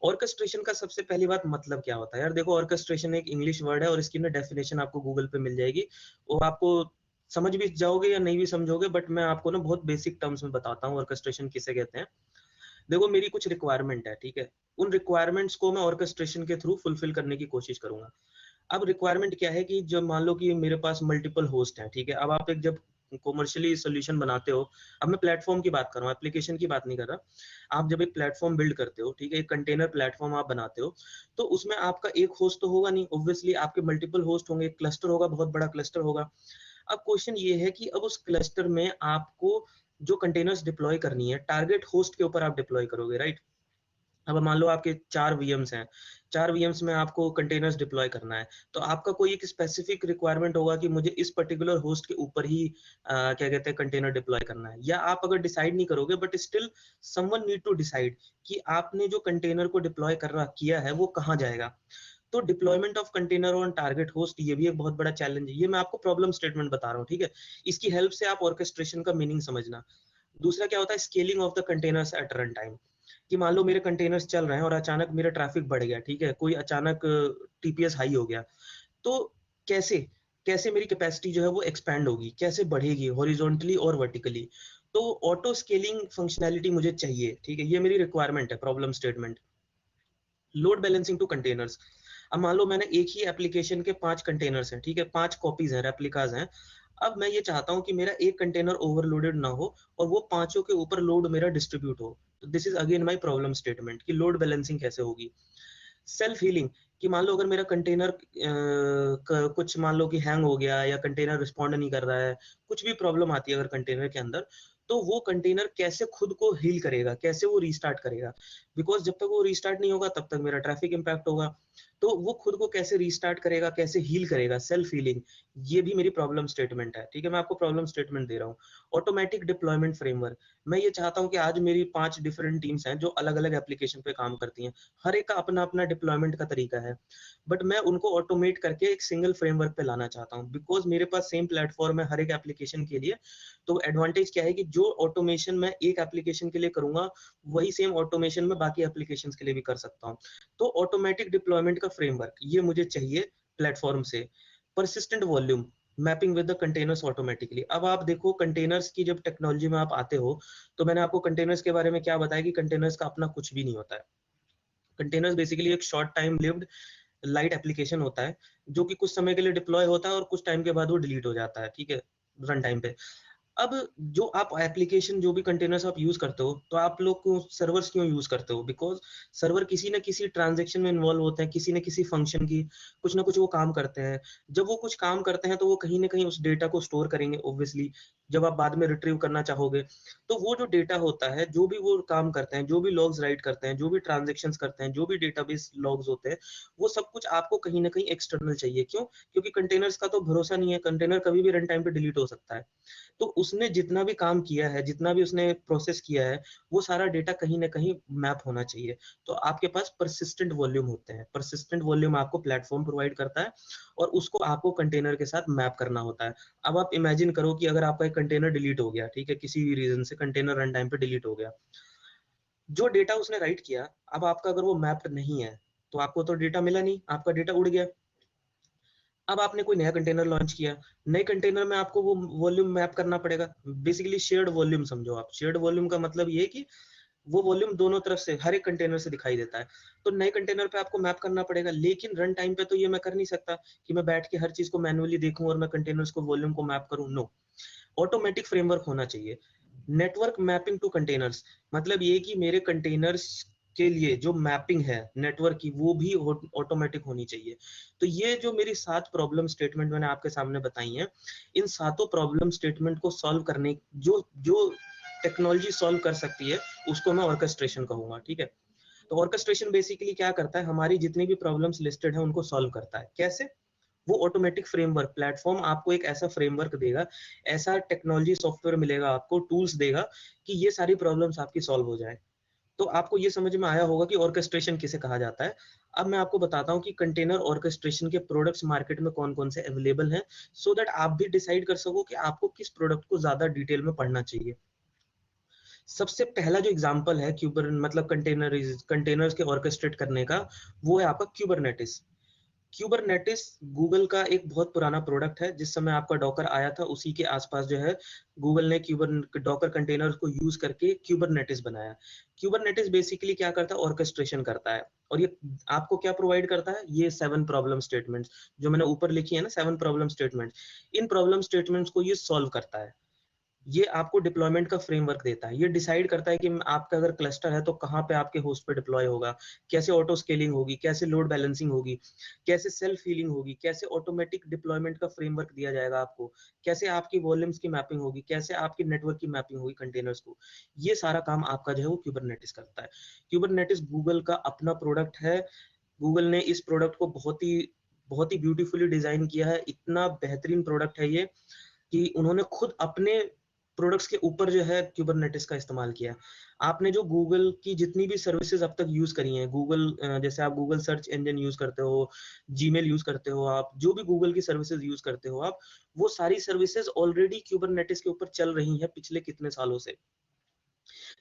ऑर्केस्ट्रेशन का सबसे पहली बात मतलब क्या होता है यार? देखो, ऑर्केस्ट्रेशन एक इंग्लिश वर्ड है और इसकी ना डेफिनेशन आपको गूगल पे मिल जाएगी, और आपको समझ भी जाओगे या नहीं भी समझोगे, बट मैं आपको ना बहुत बेसिक टर्म्स में बताता हूँ ऑर्केस्ट्रेशन किसे कहते हैं। देखो, मेरी कुछ रिक्वायरमेंट है, ठीक है, उन रिक्वायरमेंट्स को मैं ऑर्केस्ट्रेशन के थ्रू फुलफिल करने की कोशिश करूंगा। अब रिक्वायरमेंट क्या है कि जब मान लो कि मेरे पास मल्टीपल होस्ट हैं, ठीक है, अब आप एक जब कॉमर्शियली सोल्यूशन बनाते हो, अब मैं प्लेटफॉर्म की बात कर रहा हूँ, एप्लीकेशन की बात नहीं कर रहा। आप जब एक प्लेटफॉर्म बिल्ड करते हो, ठीक है, एक कंटेनर प्लेटफॉर्म आप बनाते हो, तो उसमें आपका एक होस्ट तो होगा नहीं, ऑब्वियसली आपके मल्टीपल होस्ट होंगे, एक क्लस्टर होगा, बहुत बड़ा क्लस्टर होगा। अब क्वेश्चन ये है कि अब उस क्लस्टर में आपको जो कंटेनर्स डिप्लॉय करनी है, टारगेट होस्ट के ऊपर आप डिप्लॉय करोगे, राइट? अब मान लो आपके 4 वीएम्स हैं, 4 वीएम्स में आपको कंटेनर्स डिप्लॉय करना है, तो आपका कोई एक स्पेसिफिक रिक्वायरमेंट होगा कि मुझे इस पर्टिकुलर होस्ट के ऊपर ही क्या कहते हैं कंटेनर डिप्लॉय करना है, या आप अगर डिसाइड नहीं करोगे but still someone need to decide कि आपने जो कंटेनर को डिप्लॉय किया है वो कहाँ जाएगा। तो deployment of container on target host, ये भी एक बहुत बड़ा चैलेंज है। ये मैं आपको प्रॉब्लम स्टेटमेंट बता रहा हूँ, ठीक है? इसकी हेल्प से आप ऑर्केस्ट्रेशन का मीनिंग समझना। दूसरा क्या होता है, scaling of the containers at run time, कि मान लो मेरे कंटेनर्स चल रहे हैं और अचानक मेरा ट्रैफिक बढ़ गया, ठीक है? कोई अचानक टीपीएस हाई हो गया, तो कैसे कैसे मेरी कैपेसिटी जो है वो एक्सपैंड होगी, कैसे बढ़ेगी हॉरिजॉन्टली और वर्टिकली। तो ऑटो स्केलिंग फंक्शनैलिटी मुझे चाहिए, ठीक है? ये मेरी रिक्वायरमेंट है, problem statement. Load balancing to containers, अब मान लो मैंने एक ही एप्लीकेशन के 5 कंटेनर्स हैं, ठीक है? 5 कॉपीज हैं, रेप्लिकाज हैं। अब मैं ये चाहता हूँ कि मेरा एक कंटेनर ओवरलोडेड ना हो और वो पांचों के ऊपर लोड मेरा डिस्ट्रीब्यूट हो। तो this is again my problem statement कि लोड बैलेंसिंग कैसे होगी। सेल्फ हीलिंग, कि मान लो अगर मेरा कंटेनर कुछ मान लो कि हैंग हो गया या कंटेनर रिस्पॉन्ड नहीं कर रहा है, कुछ भी प्रॉब्लम आती है अगर कंटेनर के अंदर, तो वो कंटेनर कैसे खुद को हील करेगा, कैसे वो रीस्टार्ट करेगा। बिकॉज जब तक वो रीस्टार्ट नहीं होगा तब तक मेरा ट्रैफिक इंपैक्ट होगा। तो वो खुद को कैसे रीस्टार्ट करेगा, कैसे हील करेगा, सेल्फ हीलिंग, ये भी मेरी प्रॉब्लम स्टेटमेंट है, ठीक है? मैं आपको प्रॉब्लम स्टेटमेंट दे रहा हूँ। ऑटोमेटिक डिप्लॉयमेंट फ्रेमवर्क, मैं ये चाहता हूँ कि आज मेरी 5 डिफरेंट टीम्स हैं जो अलग अलग एप्लीकेशन पे काम करती हैं, हर एक का अपना अपना डिप्लॉयमेंट का तरीका है, बट मैं उनको ऑटोमेट करके एक सिंगल फ्रेमवर्क पे लाना चाहता हूँ। बिकॉज मेरे पास सेम प्लेटफॉर्म है हर एक एप्लीकेशन के लिए। तो एडवांटेज क्या है कि जो ऑटोमेशन मैं एक एप्लीकेशन के लिए करूंगा, वही सेम ऑटोमेशन में बाकी एप्लीकेशन के लिए भी कर सकता हूँ। तो ऑटोमेटिक डिप्लॉयमेंट का फ्रेमवर्क ये मुझे चाहिए प्लेटफॉर्म से। Persistent volume, mapping with the containers automatically. अब आप देखो कंटेनर्स की जब टेक्नोलॉजी में आप आते हो, तो मैंने आपको कंटेनर्स के बारे में क्या बताया कि कंटेनर्स का अपना कुछ भी नहीं होता है। कंटेनर्स बेसिकली एक short time lived light application होता है, जो कि कुछ समय के लिए डिप्लॉय होता है और कुछ टाइम के बाद वो डिलीट हो जाता है, ठीक है? रन टाइम पे। अब जो आप एप्लीकेशन जो भी कंटेनर्स आप यूज करते हो, तो आप लोग को सर्वर्स क्यों यूज करते हो? बिकॉज सर्वर किसी ना किसी ट्रांजेक्शन में इन्वॉल्व होते हैं, किसी न किसी फंक्शन की कुछ ना कुछ वो काम करते हैं। जब वो कुछ काम करते हैं तो वो कहीं ना कहीं उस डेटा को स्टोर करेंगे ऑब्वियसली, जब आप बाद में रिट्रीव करना चाहोगे। तो वो जो डेटा होता है, जो भी वो काम करते हैं, जो भी लॉग्स राइट करते हैं, जो भी ट्रांजेक्शन करते हैं, जो भी डेटाबेस लॉग्स होते हैं, वो सब कुछ आपको कहीं ना कहीं एक्सटर्नल चाहिए। क्यों? क्योंकि कंटेनर्स का तो भरोसा नहीं है, कंटेनर कभी भी रन टाइम पे डिलीट हो सकता है। तो उसने जितना भी काम किया है, जितना भी उसने प्रोसेस किया है, वो सारा डेटा कहीं ना कहीं मैप होना चाहिए। तो आपके पास परसिस्टेंट वॉल्यूम होते हैं, परसिस्टेंट वॉल्यूम आपको प्लेटफॉर्म प्रोवाइड करता है और उसको आपको कंटेनर के साथ मैप करना होता है। अब आप इमेजिन करो कि अगर आपका एक कंटेनर डिलीट हो गया, ठीक है? किसी भी रीजन से कंटेनर रन टाइम पे डिलीट हो गया, जो डेटा उसने राइट किया, अब आपका अगर वो मैप्ड नहीं है, तो आपको तो डेटा मिला नहीं, आपका डेटा उड़ गया। अब आपने कोई नया कंटेनर लॉन्च किया, नए कंटेनर में आपको वो वॉल्यूम मैप करना पड़ेगा। बेसिकली शेयर्ड वॉल्यूम समझो आप। शेयर्ड वॉल्यूम का मतलब ये है कि वो वॉल्यूम दोनों तरफ से, हर एक कंटेनर से दिखाई देता है। तो नए कंटेनर पे आपको मैप करना पड़ेगा, लेकिन रन टाइम पे तो ये मैं कर नहीं सकता कि मैं बैठ के हर चीज को मैन्युअली देखूं और मैं कंटेनर्स को वॉल्यूम को मैप करूं। नो, ऑटोमेटिक फ्रेमवर्क होना चाहिए। नेटवर्क मैपिंग टू कंटेनर्स, मतलब ये कि मेरे कंटेनर्स के लिए जो मैपिंग है नेटवर्क की, वो भी ऑटोमेटिक होनी चाहिए। तो ये जो मेरी 7 प्रॉब्लम स्टेटमेंट मैंने आपके सामने बताई हैं, इन सातों प्रॉब्लम स्टेटमेंट को सॉल्व करने, जो जो टेक्नोलॉजी सॉल्व कर सकती है, उसको मैं ऑर्केस्ट्रेशन कहूंगा, ठीक है? तो ऑर्केस्ट्रेशन बेसिकली क्या करता है, हमारी जितनी भी प्रॉब्लम्स लिस्टेड है उनको सॉल्व करता है। कैसे? वो ऑटोमेटिक फ्रेमवर्क, प्लेटफॉर्म आपको एक ऐसा फ्रेमवर्क देगा, ऐसा टेक्नोलॉजी सॉफ्टवेयर मिलेगा आपको, टूल्स देगा कि ये सारी प्रॉब्लम्स आपकी सॉल्व हो जाए। तो आपको ये समझ में आया होगा कि ऑर्केस्ट्रेशन किसे कहा जाता है। अब मैं आपको बताता हूँ कि कंटेनर ऑर्केस्ट्रेशन के प्रोडक्ट्स मार्केट में कौन कौन से अवेलेबल हैं, सो दैट आप भी डिसाइड कर सको कि आपको किस प्रोडक्ट को ज्यादा डिटेल में पढ़ना चाहिए। सबसे पहला जो एग्जांपल है क्यूबर मतलब कंटेनर्स के ऑर्केस्ट्रेट करने का, वो है आपका क्यूबरनेटिस। क्यूबरनेटिस गूगल का एक बहुत पुराना प्रोडक्ट है। जिस समय आपका डॉकर आया था, उसी के आसपास जो है गूगल ने डॉकर कंटेनर को यूज करके क्यूबरनेटिस बनाया। क्यूबरनेटिस बेसिकली क्या करता है, ऑर्केस्ट्रेशन करता है। और ये आपको क्या प्रोवाइड करता है, ये 7 प्रॉब्लम स्टेटमेंट्स जो मैंने ऊपर लिखी है ना, 7 प्रॉब्लम स्टेटमेंट्स, इन प्रॉब्लम स्टेटमेंट्स को ये सॉल्व करता है। ये आपको डिप्लॉयमेंट का फ्रेमवर्क देता है। ये डिसाइड करता है कि आपका अगर क्लस्टर है तो कहाँ पे आपके होस्ट पे डिप्लॉय होगा, कैसे ऑटो स्केलिंग होगी, कैसे लोड बैलेंसिंग होगी, कैसे सेल्फ हीलिंग होगी, कैसे ऑटोमेटिक डिप्लॉयमेंट का फ्रेमवर्क दिया जाएगा आपको, कैसे आपकी वॉल्यूम्स की मैपिंग होगी, कैसे आपकी नेटवर्क की मैपिंग होगी कंटेनर्स को। ये सारा काम आपका जो है वो क्यूबरनेटिस करता है। क्यूबरनेटिस गूगल का अपना प्रोडक्ट है। गूगल ने इस प्रोडक्ट को बहुत ही ब्यूटीफुली डिजाइन किया है। इतना बेहतरीन प्रोडक्ट है ये कि उन्होंने खुद अपने प्रोडक्ट्स के ऊपर जो है क्यूबरनेटिस का इस्तेमाल किया। आपने जो गूगल की जितनी भी सर्विसेज अब तक यूज करी हैं, गूगल जैसे आप गूगल सर्च इंजन यूज करते हो, जीमेल यूज करते हो, आप जो भी गूगल की सर्विसेज यूज करते हो आप, वो सारी सर्विसेज ऑलरेडी क्यूबरनेटिस के ऊपर चल रही हैं पिछले कितने सालों से।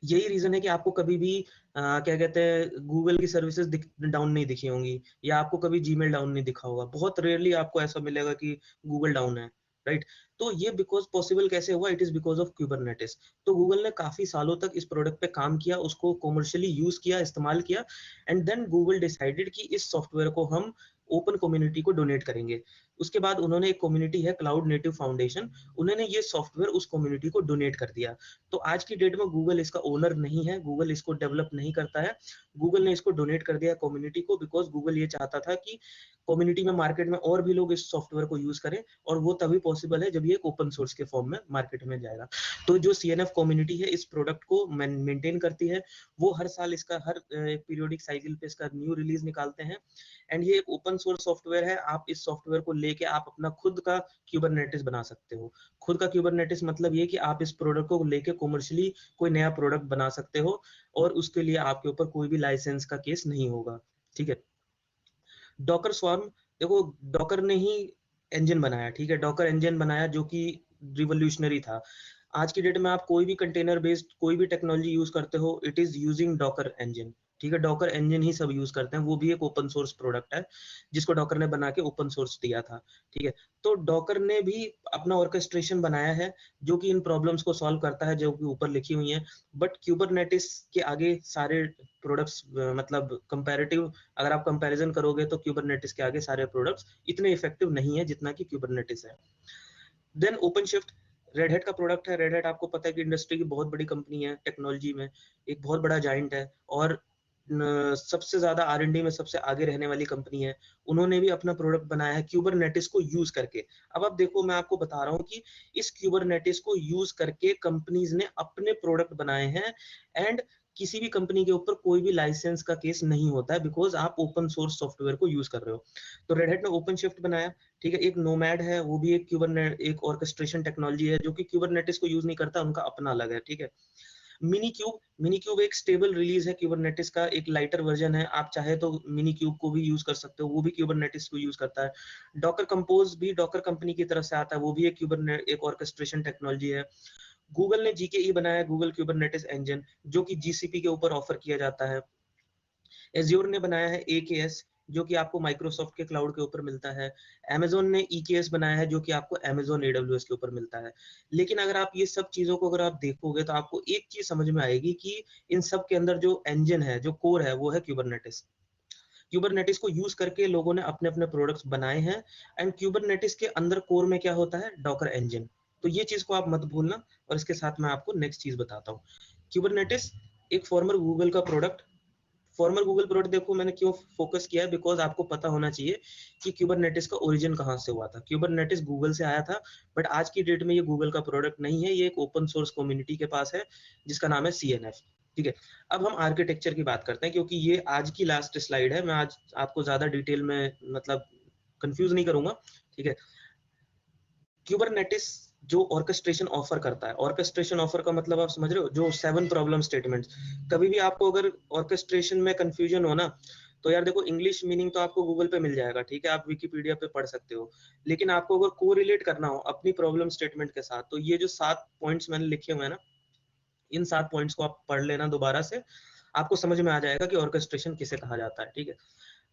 यही रीजन है कि आपको कभी भी क्या कहते हैं गूगल की सर्विसेज डाउन नहीं दिखी होंगी, या आपको कभी जीमेल डाउन नहीं दिखा होगा। बहुत रेयरली आपको ऐसा मिलेगा कि गूगल डाउन है, राइट। तो ये बिकॉज पॉसिबल कैसे हुआ, it is because of Kubernetes. तो गूगल ने काफी सालों तक इस प्रोडक्ट पे काम किया, उसको कॉमर्शियली यूज किया, इस्तेमाल किया, एंड देन गूगल डिसाइडेड कि इस सॉफ्टवेयर को हम ओपन कम्युनिटी को डोनेट करेंगे। उसके बाद उन्होंने एक कम्युनिटी है क्लाउड नेटिव फाउंडेशन, उन्होंने ये सॉफ्टवेयर उस कम्युनिटी को डोनेट कर दिया। तो आज की डेट में गूगल इसका ओनर नहीं है, गूगल इसको डेवलप नहीं करता है, गूगल ने इसको डोनेट कर दिया कम्युनिटी को, बिकॉज गूगल ये चाहता था कि कम्युनिटी में, मार्केट में और भी लोग इस सॉफ्टवेयर को यूज करें, और वो तभी पॉसिबल है जब ये ओपन सोर्स के फॉर्म में मार्केट में जाएगा। तो जो CNF कम्युनिटी है इस प्रोडक्ट को मेंटेन करती है, वो हर साल इसका हर पीरियोडिक साइकिल पे इसका न्यू रिलीज निकालते हैं। एंड ये एक ओपन सोर्स सॉफ्टवेयर है। आप इस सॉफ्टवेयर को लेके आप अपना खुद का क्यूबरनेटिस बना सकते हो। खुद का क्यूबरनेटिस मतलब ये कि आप इस प्रोडक्ट को लेके कॉमर्शियली कोई नया प्रोडक्ट बना सकते हो, और उसके लिए आपके ऊपर कोई भी लाइसेंस का केस नहीं होगा, ठीक है। डॉकर स्वार्म, देखो डॉकर ने ही इंजन बनाया, ठीक है, डॉकर इंजन बनाया जो कि रिवोल्यूशनरी था। आज की डेट में आप कोई भी कंटेनर बेस्ड कोई भी टेक्नोलॉजी यूज करते हो, it is using Docker engine, ठीक है। डॉकर इंजन ही सब यूज करते हैं, वो भी एक ओपन सोर्स प्रोडक्ट है जिसको डॉकर ने बना के ओपन सोर्स दिया था, ठीक है। तो डॉकर ने भी अपना ऑर्केस्ट्रेशन बनाया है जो कि इन प्रॉब्लम्स को सॉल्व करता है जो कि ऊपर लिखी हुई है। बट क्यूबरनेटिस के आगे सारे प्रोडक्ट्स, मतलब कंपैरेटिव, अगर आप कंपैरिजन करोगे तो क्यूबरनेटिस के आगे सारे प्रोडक्ट्स इतने इफेक्टिव नहीं है जितना कि क्यूबरनेटिस है। देन ओपनशिफ्ट, रेड हैट का प्रोडक्ट है। रेड हैट आपको पता है कि इंडस्ट्री की बहुत बड़ी कंपनी है, टेक्नोलॉजी में एक बहुत बड़ा जाइंट है, और सबसे ज्यादा R&D में सबसे आगे रहने वाली कंपनी है। उन्होंने भी अपना प्रोडक्ट बनाया है क्यूबरनेटिस को यूज करके। अब आप देखो, मैं आपको बता रहा हूँ कि इस क्यूबरनेटिस को यूज करके कंपनीज ने अपने प्रोडक्ट बनाए हैं, एंड किसी भी कंपनी के ऊपर कोई भी लाइसेंस का केस नहीं होता है, बिकॉज आप ओपन सोर्स सॉफ्टवेयर को यूज कर रहे हो। तो रेड हैट ने ओपन शिफ्ट बनाया, ठीक है। एक नोमैड है, वो भी एक एक ऑर्केस्ट्रेशन टेक्नोलॉजी है जो कि क्यूबरनेटिस को यूज नहीं करता, उनका अपना अलग है, ठीक है। मिनी क्यूब एक स्टेबल रिलीज है क्यूबरनेटिस का, एक लाइटर वर्जन है। आप चाहे तो मिनी क्यूब को भी यूज कर सकते हो, वो भी क्यूबरनेटिस को यूज करता है। डॉकर कंपोज भी डॉकर कंपनी की तरफ से आता है, वो भी एक ऑर्केस्ट्रेशन टेक्नोलॉजी है। गूगल ने GKE बनाया, गूगल क्यूबरनेटिस इंजन, जो कि GCP के ऊपर ऑफर किया जाता है। एज्योर ने बनाया है AKS, जो कि आपको माइक्रोसॉफ्ट के क्लाउड के ऊपर मिलता है। Amazon ने EKS बनाया है, जो कि आपको Amazon AWS के ऊपर मिलता है। लेकिन अगर आप ये सब चीजों को अगर आप देखोगे तो आपको एक चीज समझ में आएगी कि इन सब के अंदर जो इंजन है, जो कोर है, वो है क्यूबरनेटिस। क्यूबरनेटिस को यूज करके लोगों ने अपने अपने प्रोडक्ट्स बनाए हैं, एंड क्यूबरनेटिस के अंदर कोर में क्या होता है, डॉकर इंजन। तो ये चीज को आप मत भूलना, और इसके साथ मैं आपको नेक्स्ट चीज बताता हूँ। क्यूबरनेटिस एक फॉर्मर गूगल का प्रोडक्ट, फॉर्मल गूगल प्रोडक्ट। देखो मैंने क्यों फोकस किया है, बिकॉज आपको पता होना चाहिए कि क्यूबरनेटिस का ओरिजिन कहाँ से हुआ था। क्यूबरनेटिस गूगल से आया था, बट आज की डेट में ये गूगल का प्रोडक्ट नहीं है, ये एक ओपन सोर्स कम्युनिटी के पास है जिसका नाम है CNF, ठीक है। अब हम आर्किटेक्चर की बात करते हैं, क्योंकि ये आज की लास्ट स्लाइड है। मैं आज आपको ज्यादा डिटेल में मतलब कंफ्यूज नहीं करूंगा, ठीक है। क्यूबरनेटिस जो ऑर्केस्ट्रेशन ऑफर करता है, ऑर्केस्ट्रेशन ऑफर का मतलब आप समझ रहे हो, जो 7 प्रॉब्लम स्टेटमेंट्स। कभी भी आपको अगर ऑर्केस्ट्रेशन में कंफ्यूजन हो ना, तो यार देखो इंग्लिश मीनिंग तो आपको गूगल पे मिल जाएगा, ठीक है, आप विकिपीडिया पे पढ़ सकते हो। लेकिन आपको अगर कोरिलेट करना हो अपनी प्रॉब्लम स्टेटमेंट के साथ, तो ये जो 7 पॉइंट्स मैंने लिखे हुए हैं ना, इन 7 पॉइंट्स को आप पढ़ लेना दोबारा से, आपको समझ में आ जाएगा कि ऑर्केस्ट्रेशन किसे कहा जाता है, ठीक है।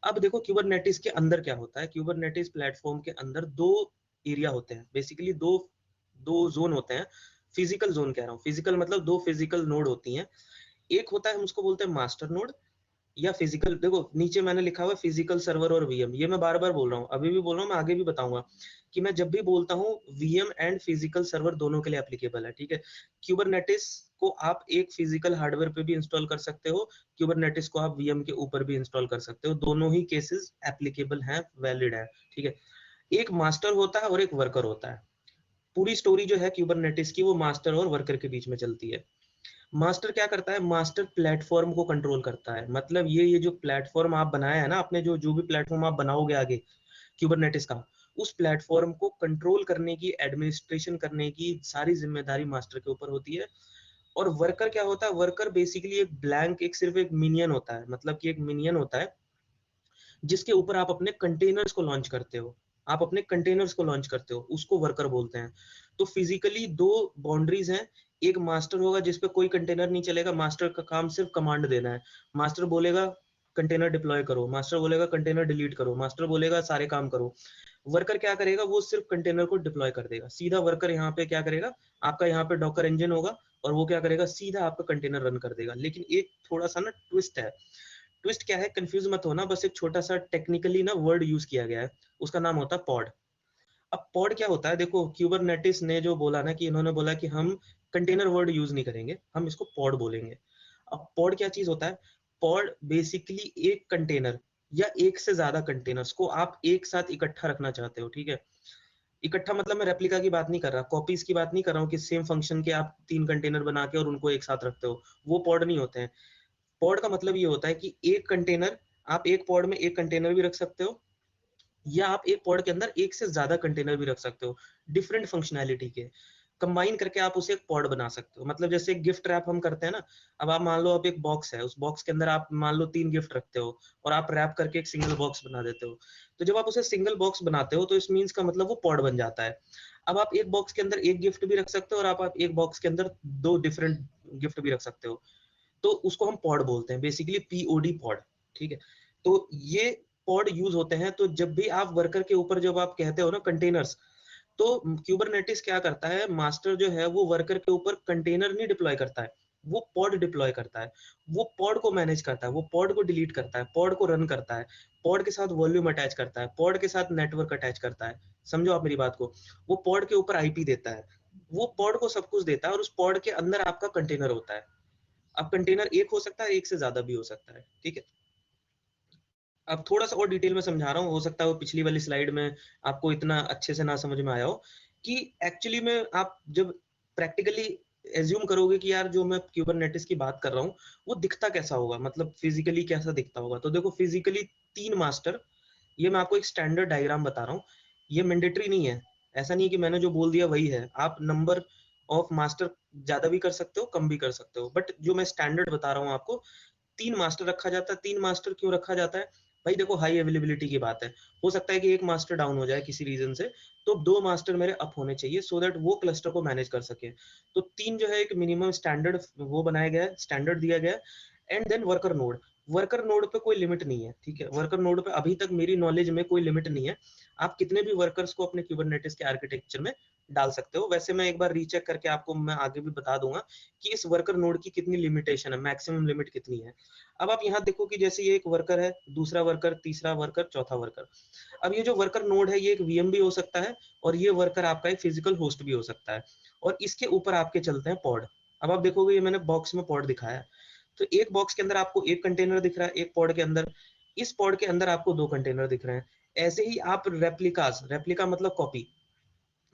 अब देखो क्यूबरनेटिस के अंदर क्या होता है। क्यूबरनेटिस प्लेटफॉर्म के अंदर दो एरिया होते हैं, बेसिकली दो दो जोन होते हैं। फिजिकल जोन कह रहा हूँ, फिजिकल मतलब दो फिजिकल नोड होती हैं। एक होता है, हम उसको बोलते हैं मास्टर नोड, या फिजिकल, देखो नीचे मैंने लिखा हुआ है फिजिकल सर्वर और वीएम, ये मैं बार बार बोल रहा हूँ, अभी भी बोल रहा हूँ, मैं आगे भी बताऊंगा कि मैं जब भी बोलता हूँ वीएम एंड फिजिकल सर्वर दोनों के लिए एप्लीकेबल है, ठीक है। क्यूबरनेटिस को आप एक फिजिकल हार्डवेयर पे भी इंस्टॉल कर सकते हो, क्यूबरनेटिस को आप वीएम के ऊपर भी इंस्टॉल कर सकते हो, दोनों ही केसेस एप्लीकेबल हैं, वैलिड है, ठीक है। एक मास्टर होता है और एक वर्कर होता है। पूरी स्टोरी जो है क्यूबरनेटिस की वो मास्टर और वर्कर के बीच में चलती है। मास्टर क्या करता है, मास्टर प्लेटफॉर्म को कंट्रोल करता है, मतलब ये जो प्लेटफॉर्म आप बनाया है ना आपने, जो भी प्लेटफॉर्म आप बनाओगे आगे क्यूबरनेटिस का, उस प्लेटफॉर्म को कंट्रोल करने की, एडमिनिस्ट्रेशन करने की सारी जिम्मेदारी मास्टर के ऊपर होती है। और वर्कर क्या होता है, वर्कर बेसिकली एक ब्लैंक, एक सिर्फ एक मिनियन होता है, मतलब कि एक मिनियन होता है जिसके ऊपर आप अपने कंटेनर्स को लॉन्च करते हो, आप अपने कंटेनर्स को लॉन्च करते हो, उसको वर्कर बोलते हैं। तो फिजिकली दो बाउंड्रीज हैं, एक मास्टर होगा जिसपे कोई कंटेनर नहीं चलेगा, मास्टर का काम सिर्फ कमांड देना है, मास्टर बोलेगा कंटेनर डिप्लॉय करो, मास्टर बोलेगा कंटेनर डिलीट करो, मास्टर बोलेगा सारे काम करो। वर्कर क्या करेगा, वो सिर्फ कंटेनर को डिप्लॉय कर देगा, सीधा वर्कर यहाँ पे क्या करेगा, आपका यहाँ पे डॉकर इंजन होगा और वो क्या करेगा, सीधा आपका कंटेनर रन कर देगा। लेकिन एक थोड़ा सा ना ट्विस्ट है, ट्विस्ट क्या है, कंफ्यूज मत होना, बस एक छोटा सा टेक्निकली ना वर्ड यूज किया गया है, उसका नाम होता है पॉड। अब पॉड क्या होता है, देखो क्यूबरनेटिस ने जो बोला ना, कि इन्होंने बोला कि हम कंटेनर वर्ड यूज नहीं करेंगे, हम इसको पॉड बोलेंगे। अब पॉड क्या चीज होता है, पॉड बेसिकली एक कंटेनर या एक से ज्यादा कंटेनर्स को आप एक साथ इकट्ठा रखना चाहते हो, ठीक है। इकट्ठा मतलब मैं रेप्लिका की बात नहीं कर रहा, कॉपीज की बात नहीं कर रहा हूँ कि सेम फंक्शन के आप 3 कंटेनर बना के और उनको एक साथ रखते हो, वो पॉड नहीं होते हैं। पॉड का मतलब ये होता है कि एक कंटेनर, आप एक पॉड में एक कंटेनर भी रख सकते हो, या आप एक पॉड के अंदर एक से ज्यादा कंटेनर भी रख सकते हो, डिफरेंट फंक्शनैलिटी के कंबाइन करके आप उसे एक पॉड बना सकते हो। मतलब जैसे एक गिफ्ट रैप हम करते हैं ना, अब आप मान लो आप एक बॉक्स है, उस बॉक्स के अंदर आप मान लो 3 गिफ्ट रखते हो और आप रैप करके एक सिंगल बॉक्स बना देते हो। तो जब आप उसे सिंगल बॉक्स बनाते हो तो इस मीन्स का मतलब वो पॉड बन जाता है। अब आप एक बॉक्स के अंदर एक गिफ्ट भी रख सकते हो और आप एक बॉक्स के अंदर 2 डिफरेंट गिफ्ट भी रख सकते हो, तो उसको हम पॉड बोलते हैं, बेसिकली पीओडी पॉड, ठीक है। तो ये पॉड यूज होते हैं, तो जब भी आप वर्कर के ऊपर जब आप कहते हो ना कंटेनर्स, तो क्यूबरनेटिस क्या करता है, मास्टर जो है वो वर्कर के ऊपर कंटेनर नहीं डिप्लॉय करता है, वो पॉड डिप्लॉय करता है, वो पॉड को मैनेज करता है, वो पॉड को डिलीट करता है, पॉड को रन करता है, पॉड के साथ वॉल्यूम अटैच करता है, पॉड के साथ नेटवर्क अटैच करता है। समझो आप मेरी बात को, वो पॉड के ऊपर आईपी देता है, वो पॉड को सब कुछ देता है, और उस पॉड के अंदर आपका कंटेनर होता है। अब कंटेनर एक हो सकता है, एक से ज्यादा भी हो सकता है, ठीक है। अब थोड़ा सा और डिटेल में समझा रहा हूँ, हो सकता है वो पिछली वाली स्लाइड में आपको इतना अच्छे से ना समझ में आया हो, कि एक्चुअली में आप जब प्रैक्टिकली एज्यूम करोगे कि यार जो मैं क्यूबरनेटिस की बात कर रहा हूँ वो दिखता कैसा होगा, मतलब फिजिकली कैसा दिखता होगा। तो देखो फिजिकली 3 मास्टर, ये मैं आपको एक स्टैंडर्ड डायग्राम बता रहा हूँ, ये मैंडेटरी नहीं है, ऐसा नहीं है कि मैंने जो बोल दिया वही है, आप नंबर ऑफ मास्टर ज्यादा भी कर सकते हो, कम भी कर सकते हो, बट जो मैं स्टैंडर्ड बता रहा हूँ आपको, 3 मास्टर रखा जाता है। 3 मास्टर क्यों रखा जाता है भाई, देखो हाई अवेलेबिलिटी की बात है, हो सकता है कि एक मास्टर डाउन हो जाए किसी रीजन से, तो 2 मास्टर मेरे अप होने चाहिए, सो दैट वो क्लस्टर को मैनेज कर सके। तो 3 जो है एक मिनिमम स्टैंडर्ड वो बनाया गया है, स्टैंडर्ड दिया गया है। And then worker node, worker node पे कोई लिमिट नहीं है, ठीक है, वर्कर नोड पे अभी तक मेरी नॉलेज में कोई लिमिट नहीं है, आप कितने भी वर्कर्स को अपने क्यूबरनेटिस के आर्किटेक्चर में डाल सकते हो। वैसे मैं एक बार रीचेक करके आपको मैं आगे भी बता दूंगा कि इस वर्कर नोड की कितनी लिमिटेशन है, मैक्सिमम लिमिट कितनी है। अब आप यहाँ देखो कि जैसे ये एक वर्कर है, दूसरा वर्कर, तीसरा वर्कर, चौथा वर्कर। अब ये जो वर्कर नोड है ये एक वीएम भी हो सकता है, और ये वर्कर आपका एक फिजिकल होस्ट भी हो सकता है, और इसके ऊपर आपके चलते हैं पॉड। अब आप देखोगे ये मैंने बॉक्स में पॉड दिखाया है, तो एक बॉक्स के अंदर आपको एक कंटेनर दिख रहा है, एक पॉड के अंदर, इस पॉड के अंदर आपको 2 कंटेनर दिख रहे हैं। ऐसे ही आप रेप्लिकास, रेप्लिका मतलब कॉपी,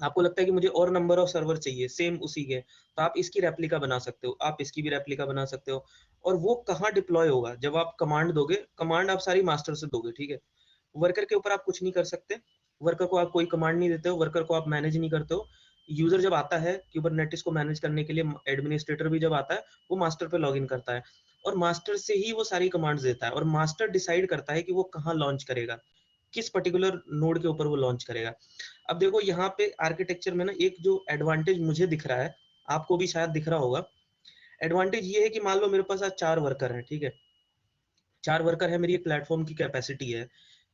आपको लगता है कि मुझे और नंबर ऑफ सर्वर चाहिए सेम उसी के, तो आप इसकी रेप्लिका बना सकते हो, आप इसकी भी रेप्लिका बना सकते हो। और वो कहाँ डिप्लॉय होगा, जब आप कमांड दोगे, कमांड आप सारी मास्टर से दोगे, ठीक है। वर्कर के ऊपर आप कुछ नहीं कर सकते, वर्कर को आप कोई कमांड नहीं देते हो, वर्कर को आप मैनेज नहीं करते हो। यूजर जब आता है क्यूबरनेटिस को मैनेज करने के लिए, एडमिनिस्ट्रेटर भी जब आता है, वो मास्टर पे लॉगिन करता है, और मास्टर से ही वो सारी कमांड्स देता है, और मास्टर डिसाइड करता है कि वो कहाँ लॉन्च करेगा, किस पर्टिकुलर नोड के ऊपर वो लॉन्च करेगा। अब देखो यहाँ पे आर्किटेक्चर में ना एक जो एडवांटेज मुझे दिख रहा है, आपको भी शायद दिख रहा होगा, एडवांटेज ये है कि मान लो मेरे पास आज 4 वर्कर हैं, ठीक है, 4 वर्कर है, मेरी एक प्लेटफॉर्म की कैपेसिटी है,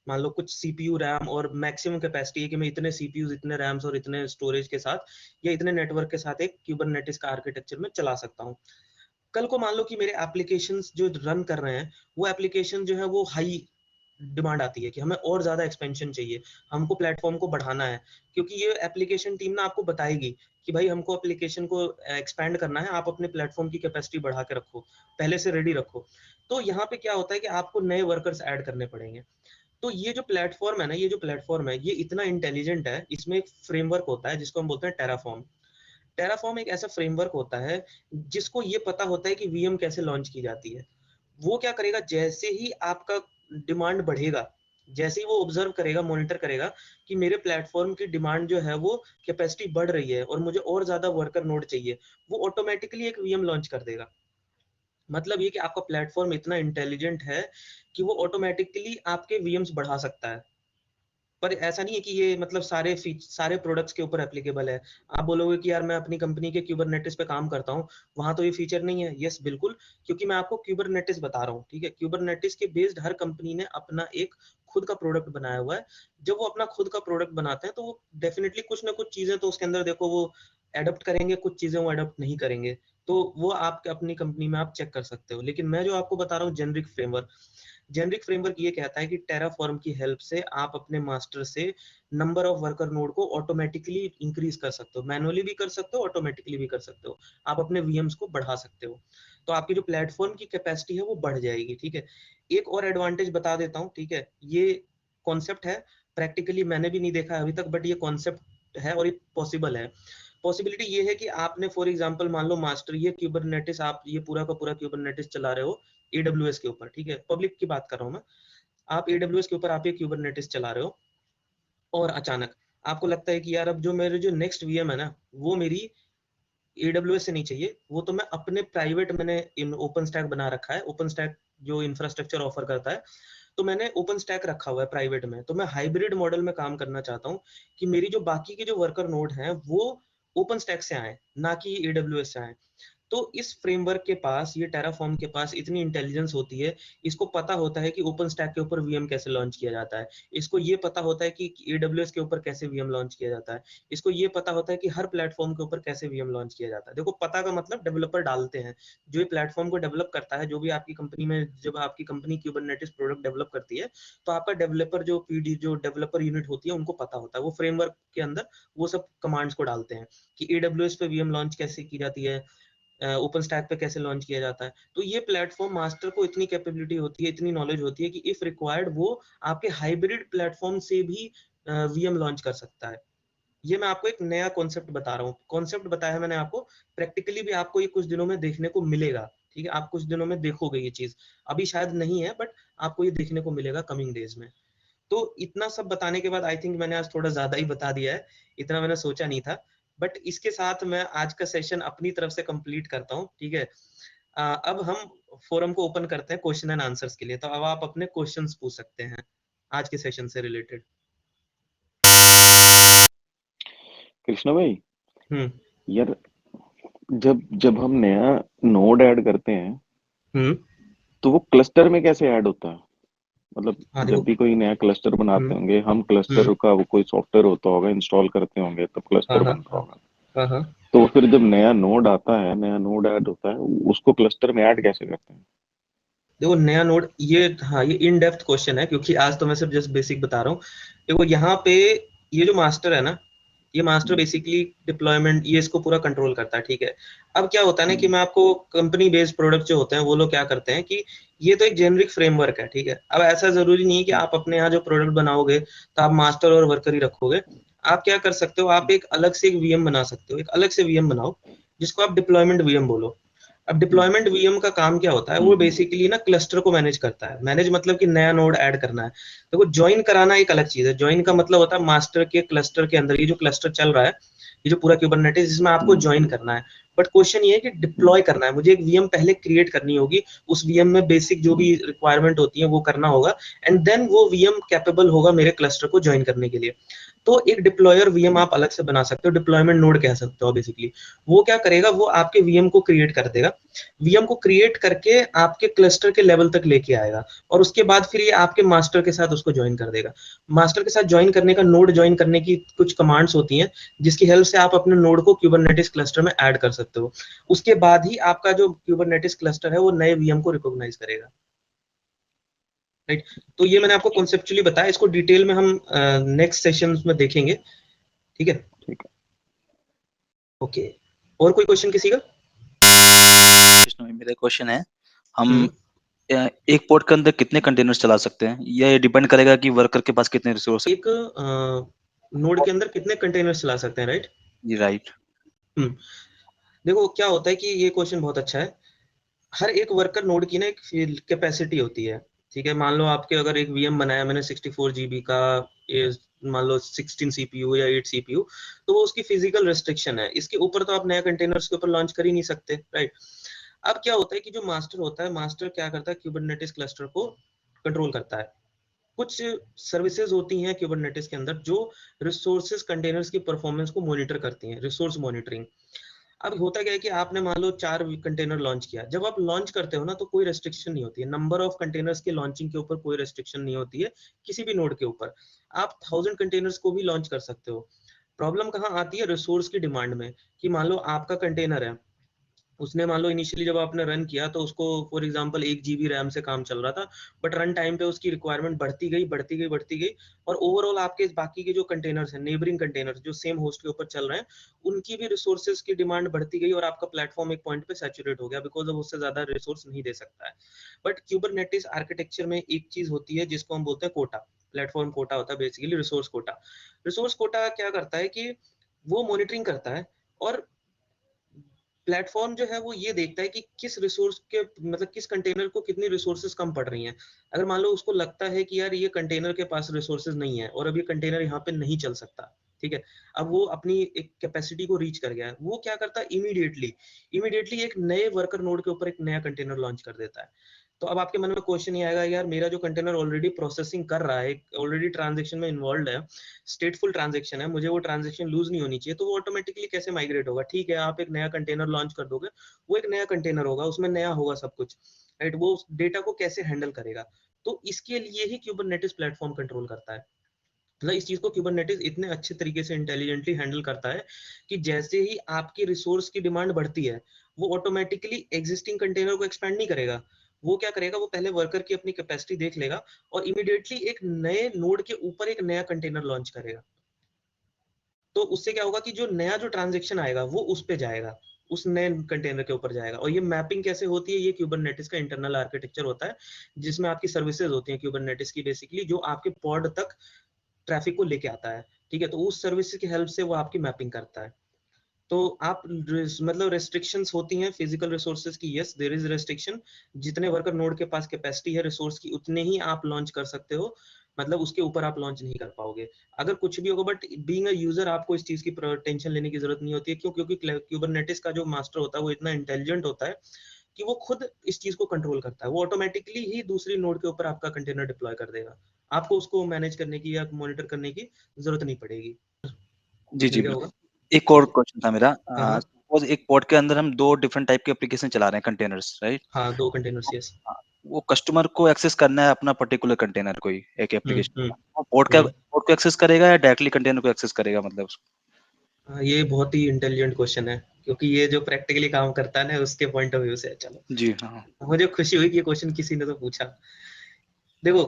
मान लो कुछ सीपीयू रैम, और मैक्सिमम कैपेसिटी है कि मैं इतने सीपीयू, इतने रैम्स और इतने स्टोरेज के साथ या इतने नेटवर्क के साथ एक क्यूबरनेटिस का आर्किटेक्चर में चला सकता हूँ। कल को मान लो कि मेरे एप्लीकेशंस जो रन कर रहे हैं वो एप्लीकेशन जो है वो हाई डिमांड आती है कि हमें और ज्यादा एक्सपेंशन चाहिए, हमको प्लेटफॉर्म को बढ़ाना है, क्योंकि ये एप्लीकेशन टीम ना आपको बताएगी कि भाई हमको एप्लीकेशन को एक्सपैंड करना है, आप अपने प्लेटफॉर्म की कैपेसिटी बढ़ा के रखो, पहले से रेडी रखो। तो यहाँ पे क्या होता है कि आपको नए वर्कर्स ऐड करने पड़ेंगे। तो ये जो प्लेटफॉर्म है ना, ये जो प्लेटफॉर्म है ये इतना इंटेलिजेंट है, इसमें एक फ्रेमवर्क होता है जिसको हम बोलते हैं टेराफॉर्म। टेराफॉर्म एक ऐसा फ्रेमवर्क होता है जिसको ये पता होता है कि वीएम कैसे लॉन्च की जाती है। वो क्या करेगा, जैसे ही आपका डिमांड बढ़ेगा, जैसे ही वो ऑब्जर्व करेगा, मॉनिटर करेगा कि मेरे प्लेटफॉर्म की डिमांड जो है वो कैपेसिटी बढ़ रही है और मुझे और ज्यादा वर्कर नोड चाहिए, वो ऑटोमेटिकली एक वीएम लॉन्च कर देगा। मतलब ये कि आपका प्लेटफॉर्म इतना इंटेलिजेंट है कि वो ऑटोमेटिकली आपके वीएम्स बढ़ा सकता है। पर ऐसा नहीं है कि ये मतलब सारे प्रोडक्ट्स के ऊपर एप्लीकेबल है। आप बोलोगे कि यार मैं अपनी कंपनी के क्यूबरनेटिस पे काम करता हूँ, वहां तो ये फीचर नहीं है। यस बिल्कुल, क्योंकि मैं आपको क्यूबरनेटिस बता रहा हूँ, ठीक है। क्यूबरनेटिस के बेस्ड हर कंपनी ने अपना एक खुद का प्रोडक्ट बनाया हुआ है। जब वो अपना खुद का प्रोडक्ट बनाते हैं तो वो डेफिनेटली कुछ ना कुछ चीजें तो उसके अंदर देखो वो एडप्ट करेंगे, कुछ चीजें वो एडप्ट नहीं करेंगे। तो वो आप अपनी कंपनी में आप चेक कर सकते हो। लेकिन मैं जो आपको बता रहा हूँ जेनरिक फ्रेमवर्क ये कहता है कि टेराफॉर्म की हेल्प से आप अपने मास्टर से नंबर ऑफ वर्कर नोड को ऑटोमेटिकली इंक्रीज कर सकते हो, मैनुअली भी कर सकते हो, ऑटोमेटिकली भी कर सकते हो। आप अपने वीएम्स को बढ़ा सकते हो, तो आपकी जो प्लेटफॉर्म की कैपेसिटी है वो बढ़ जाएगी, ठीक है। एक और एडवांटेज बता देता हूँ, ठीक है। ये कॉन्सेप्ट है, प्रैक्टिकली मैंने भी नहीं देखा अभी तक, बट ये कॉन्सेप्ट है और ये पॉसिबल है। पॉसिबिलिटी ये है कि आपने फॉर एग्जांपल मान लो मास्टर ये क्यूबरनेटिस, आप ये पूरा का पूरा क्यूबरनेटिस चला रहे हो AWS के ऊपर, ठीक है, पब्लिक की बात कर रहा हूँ मैं। आप AWS के ऊपर आप ये क्यूबरनेटिस चला रहे हो और अचानक आपको लगता है कि यार अब जो मेरे जो नेक्स्ट वीएम है ना वो मेरी AWS से नहीं चाहिए, वो तो मैं अपने प्राइवेट, मैंने इन ओपन स्टैक बना रखा है, ओपन स्टैक जो इंफ्रास्ट्रक्चर ऑफर करता है, तो मैंने ओपन स्टैक रखा हुआ है प्राइवेट में। तो मैं हाइब्रिड मॉडल में काम करना चाहता हूँ कि मेरी जो बाकी के जो वर्कर नोड हैं वो ओपन स्टैक से आए, ना कि AWS से आए। तो इस फ्रेमवर्क के पास, ये टेराफॉर्म के पास इतनी इंटेलिजेंस होती है, इसको पता होता है कि ओपन स्टैक के ऊपर वीएम कैसे लॉन्च किया जाता है, इसको ये पता होता है कि AWS के ऊपर कैसे वीएम लॉन्च किया जाता है, इसको ये पता होता है कि हर प्लेटफॉर्म के ऊपर कैसे वीएम लॉन्च किया जाता है। देखो पता का मतलब डेवलपर डालते हैं, जो ये प्लेटफॉर्म को डेवलप करता है, जो भी आपकी कंपनी में, जब आपकी कंपनी क्यूबरनेटिस प्रोडक्ट डेवलप करती है तो आपका डेवलपर जो पीडी जो डेवलपर यूनिट होती है उनको पता होता है, वो फ्रेमवर्क के अंदर वो सब कमांड्स को डालते हैं कि AWS पे वीएम लॉन्च कैसे की जाती है, ओपन स्टैक पे कैसे लॉन्च किया जाता है। तो ये प्लेटफॉर्म मास्टर को इतनी कैपेबिलिटी होती है, इतनी नॉलेज होती है कि इफ रिक्वायर्ड वो आपके हाइब्रिड प्लेटफॉर्म से भी वीएम लॉन्च कर सकता है। ये मैं आपको एक नया कॉन्सेप्ट बता रहा हूँ, कॉन्सेप्ट बताया मैंने आपको, प्रैक्टिकली भी आपको ये कुछ दिनों में देखने को मिलेगा, ठीक है। आप कुछ दिनों में देखोगे ये चीज, अभी शायद नहीं है बट आपको ये देखने को मिलेगा कमिंग डेज में। तो इतना सब बताने के बाद आई थिंक मैंने आज थोड़ा ज्यादा ही बता दिया है, इतना मैंने सोचा नहीं था। बट इसके साथ मैं आज का सेशन अपनी तरफ से कंप्लीट करता हूँ, ठीक है। अब हम फोरम को ओपन करते हैं क्वेश्चन एंड आंसर्स के लिए, तो अब आप अपने क्वेश्चंस पूछ सकते हैं आज के सेशन से रिलेटेड।
कृष्णा भाई,
हम्म
यार जब जब हम नया नोड ऐड करते हैं
हम्म
तो वो क्लस्टर में कैसे ऐड होता है? मतलब
हाँ
जब
देखो।
भी कोई नया क्लस्टर बनाते
हम्म
होंगे हम, क्लस्टर
हम्म
का वो कोई सॉफ्टवेयर होता होगा, इंस्टॉल करते होंगे तब
हाँ
क्लस्टर
हाँ
बन रहा होगा।
हाँ हाँ।
तो फिर जब नया नोड आता है, नया नोड ऐड होता है, उसको क्लस्टर में ऐड कैसे करते हैं?
देखो नया नोड, ये हाँ ये इन डेप्थ क्वेश्चन है, क्योंकि आज तो मैं सिर्फ जस्ट बेसिक बता रहा हूँ। देखो यहाँ पे ये जो मास्टर है ना, ये मास्टर
हम्म,
बेसिकली डिप्लॉयमेंट ये इसको पूरा कंट्रोल करता है, ठीक है। अब क्या होता है ना कि
हम्म,
मैं आपको कंपनी बेस्ड प्रोडक्ट जो होते हैं वो लोग क्या करते हैं कि ये तो एक जेनरिक फ्रेमवर्क है, ठीक है। अब ऐसा जरूरी नहीं है कि आप अपने यहाँ जो प्रोडक्ट बनाओगे तो आप मास्टर और वर्कर ही रखोगे। आप क्या कर सकते हो, आप एक अलग से एक वीएम बना सकते हो, एक अलग से वीएम बनाओ जिसको आप डिप्लॉयमेंट वीएम बोलो। अब
हम्म,
डिप्लॉयमेंट वीएम का काम क्या होता है, वो बेसिकली ना क्लस्टर को मैनेज करता है। मैनेज मतलब कि नया नोड ऐड करना है। देखो ज्वाइन कराना एक अलग चीज है, ज्वाइन का मतलब होता है मास्टर के क्लस्टर के अंदर, ये जो क्लस्टर चल रहा है, ये जो पूरा क्यूबरनेटिस जिसमें आपको
हम्म,
ज्वाइन करना है। बट क्वेश्चन ये है कि डिप्लॉय करना है, मुझे एक वीएम पहले क्रिएट करनी होगी, उस वीएम में बेसिक जो भी रिक्वायरमेंट होती है वो करना होगा, एंड देन वो वीएम कैपेबल होगा मेरे क्लस्टर को ज्वाइन करने के लिए। तो एक डिप्लॉयर वीएम आप अलग से बना सकते हो, डिप्लॉयमेंट नोड कह सकते हो बेसिकली। वो क्या करेगा, वो आपके वीएम को क्रिएट कर देगा, वीएम को क्रिएट करके आपके क्लस्टर के लेवल तक लेके आएगा, और उसके बाद फिर ये आपके मास्टर के साथ उसको ज्वाइन कर देगा। मास्टर के साथ ज्वाइन करने का, नोड ज्वाइन करने की कुछ कमांड्स होती हैं जिसकी हेल्प से आप अपने नोड को क्यूबरनेटिस क्लस्टर में ऐड कर सकते हो। उसके बाद ही आपका जो क्यूबरनेटिस क्लस्टर है वो नए वीएम को रिकॉग्नाइज करेगा, राइट। तो ये मैंने आपको कॉन्सेप्चुअली बताया, इसको डिटेल में हम नेक्स्ट सेशंस में देखेंगे, ठीक है।
ठीक है।
ओके, और कोई क्वेश्चन किसी का?
मेरा क्वेश्चन है, हम
हम्म,
एक पोर्ट के अंदर कितने कंटेनर्स चला सकते हैं? ये डिपेंड करेगा कि वर्कर के पास कितने रिसोर्स।
एक नोड के अंदर कितने कंटेनर्स चला सकते हैं, राइट?
जी राइट।
देखो क्या होता है कि ये क्वेश्चन बहुत अच्छा है। हर एक वर्कर नोड की ना एक कैपेसिटी होती है, ठीक है। मान लो आपके अगर एक वीएम बनाया मैंने 64 जीबी का, ये मान लो 16 सीपीयू या 8 सीपीयू, तो वो उसकी फिजिकल रेस्ट्रिक्शन है, इसके ऊपर तो आप नया कंटेनर्स के ऊपर लॉन्च कर ही नहीं सकते, राइट। अब क्या होता है कि जो मास्टर होता है, मास्टर क्या करता है, क्यूबरनेटिस क्लस्टर को कंट्रोल करता है। कुछ सर्विसेज होती हैं क्यूबरनेटिस के अंदर जो रिसोर्सेज कंटेनर्स की परफॉर्मेंस को मॉनिटर करती हैं, रिसोर्स मॉनिटरिंग। अब होता क्या है कि आपने मान लो 4 कंटेनर लॉन्च किया, जब आप लॉन्च करते हो ना तो कोई रेस्ट्रिक्शन नहीं होती है, नंबर ऑफ कंटेनर्स के लॉन्चिंग के ऊपर कोई रेस्ट्रिक्शन नहीं होती है किसी भी नोड के ऊपर। आप 1000 कंटेनर्स को भी लॉन्च कर सकते हो। प्रॉब्लम कहाँ आती है, रिसोर्स की डिमांड में, कि मान लो आपका कंटेनर है, उसने मान लो इनिशियली जब आपने रन किया तो उसको फॉर एग्जांपल 1 जीबी रैम से काम चल रहा था, बट रन टाइम पे उसकी रिक्वायरमेंट बढ़ती गई बढ़ती गई बढ़ती गई, और ओवरऑल आपके बाकी के जो कंटेनर्स हैं, नेबरिंग कंटेनर्स जो सेम होस्ट के ऊपर चल रहे हैं, उनकी भी रिसोर्सेज की डिमांड बढ़ती गई और आपका प्लेटफॉर्म एक पॉइंट पे सैचुरेट हो गया, बिकॉज अब उससे ज्यादा रिसोर्स नहीं दे सकता है। बट क्यूबरनेटिस आर्किटेक्चर में एक चीज होती है जिसको हम बोलते हैं कोटा, प्लेटफॉर्म कोटा होता है basically, resource quota. Resource quota क्या करता है कि वो मॉनिटरिंग करता है, और प्लेटफॉर्म जो है वो ये देखता है कि किस रिसोर्स के, मतलब किस कंटेनर को कितनी रिसोर्सेज कम पड़ रही हैं। अगर मान लो उसको लगता है कि यार ये कंटेनर के पास रिसोर्सेज नहीं है और अब ये कंटेनर यहाँ पे नहीं चल सकता, ठीक है, अब वो अपनी एक कैपेसिटी को रीच कर गया है, वो क्या करता है, इमीडिएटली इमीडिएटली एक नए वर्कर नोड के ऊपर एक नया कंटेनर लॉन्च कर देता है। तो अब आपके मन में क्वेश्चन ये आएगा, यार मेरा जो कंटेनर ऑलरेडी प्रोसेसिंग कर रहा है, ऑलरेडी ट्रांजेक्शन में इन्वॉल्व है, स्टेटफुल ट्रांजेक्शन है, मुझे वो ट्रांजेक्शन लूज नहीं होनी चाहिए, तो वो ऑटोमेटिकली कैसे माइग्रेट होगा? ठीक है, आप एक नया कंटेनर लॉन्च कर दोगे, वो एक नया कंटेनर होगा, उसमें नया होगा सब कुछ, राइट। वो डेटा को कैसे हैंडल करेगा? तो इसके लिए ही क्यूबरनेटिस प्लेटफॉर्म कंट्रोल करता है। मतलब इस चीज को क्यूबरनेटिस इतने अच्छे तरीके से इंटेलिजेंटली हैंडल करता है कि जैसे ही आपकी रिसोर्स की डिमांड बढ़ती है, वो ऑटोमेटिकली एग्जिस्टिंग कंटेनर को एक्सपेंड नहीं करेगा। वो क्या करेगा, वो पहले वर्कर की अपनी कैपेसिटी देख लेगा और इमीडिएटली एक नए नोड के ऊपर एक नया कंटेनर लॉन्च करेगा। तो उससे क्या होगा कि जो नया जो ट्रांजेक्शन आएगा वो उस पे जाएगा, उस नए कंटेनर के ऊपर जाएगा। और ये मैपिंग कैसे होती है, ये क्यूबरनेटिस का इंटरनल आर्किटेक्चर होता है, जिसमें आपकी सर्विसेज होती हैं क्यूबरनेटिस की बेसिकली, जो आपके पॉड तक ट्रैफिक को लेके आता है, ठीक है। तो उस सर्विस की हेल्प से वो आपकी मैपिंग करता है। तो आप मतलब रेस्ट्रिक्शंस होती हैं फिजिकल रिसोर्सेज की, यस देयर इज रेस्ट्रिक्शन। जितने वर्कर नोड के पास कैपेसिटी है रिसोर्स की, उतने ही आप लॉन्च कर सकते हो, मतलब उसके ऊपर आप लॉन्च नहीं कर पाओगे अगर कुछ भी होगा। बट बीइंग अ यूजर आपको इस चीज की टेंशन लेने की जरूरत नहीं होती है, क्यों? क्योंकि क्यूबरनेटिस का जो मास्टर होता है वो इतना इंटेलिजेंट होता है कि वो खुद इस चीज को कंट्रोल करता है, वो ऑटोमेटिकली ही दूसरी नोड के ऊपर आपका कंटेनर डिप्लॉय कर देगा, आपको उसको मैनेज करने की या मॉनिटर करने की जरूरत नहीं पड़ेगी।
जी जी
इसमें क्या
बिल्कुल।
होगा?
एक और क्वेश्चन था मेरा,
हाँ हाँ।
सपोज एक पोर्ट के अंदर हम 2 डिफरेंट टाइप के एप्लीकेशन चला रहे हैं, कंटेनर्स राइट।
हाँ, 2 कंटेनर्स, यस।
वो कस्टमर को एक्सेस करना है अपना पर्टिकुलर कंटेनर, कोई एक एप्लीकेशन
हम्म।
वो पोर्ट को एक्सेस करेगा या डायरेक्टली कंटेनर को एक्सेस करेगा, मतलब उसको?
हाँ, ये बहुत ही इंटेलिजेंट क्वेश्चन है, क्योंकि ये जो प्रैक्टिकली काम करता है ना उसके पॉइंट ऑफ व्यू से। चलो,
जी हाँ।
मुझे खुशी हुई कि ये क्वेश्चन किसी ने तो पूछा। देखो,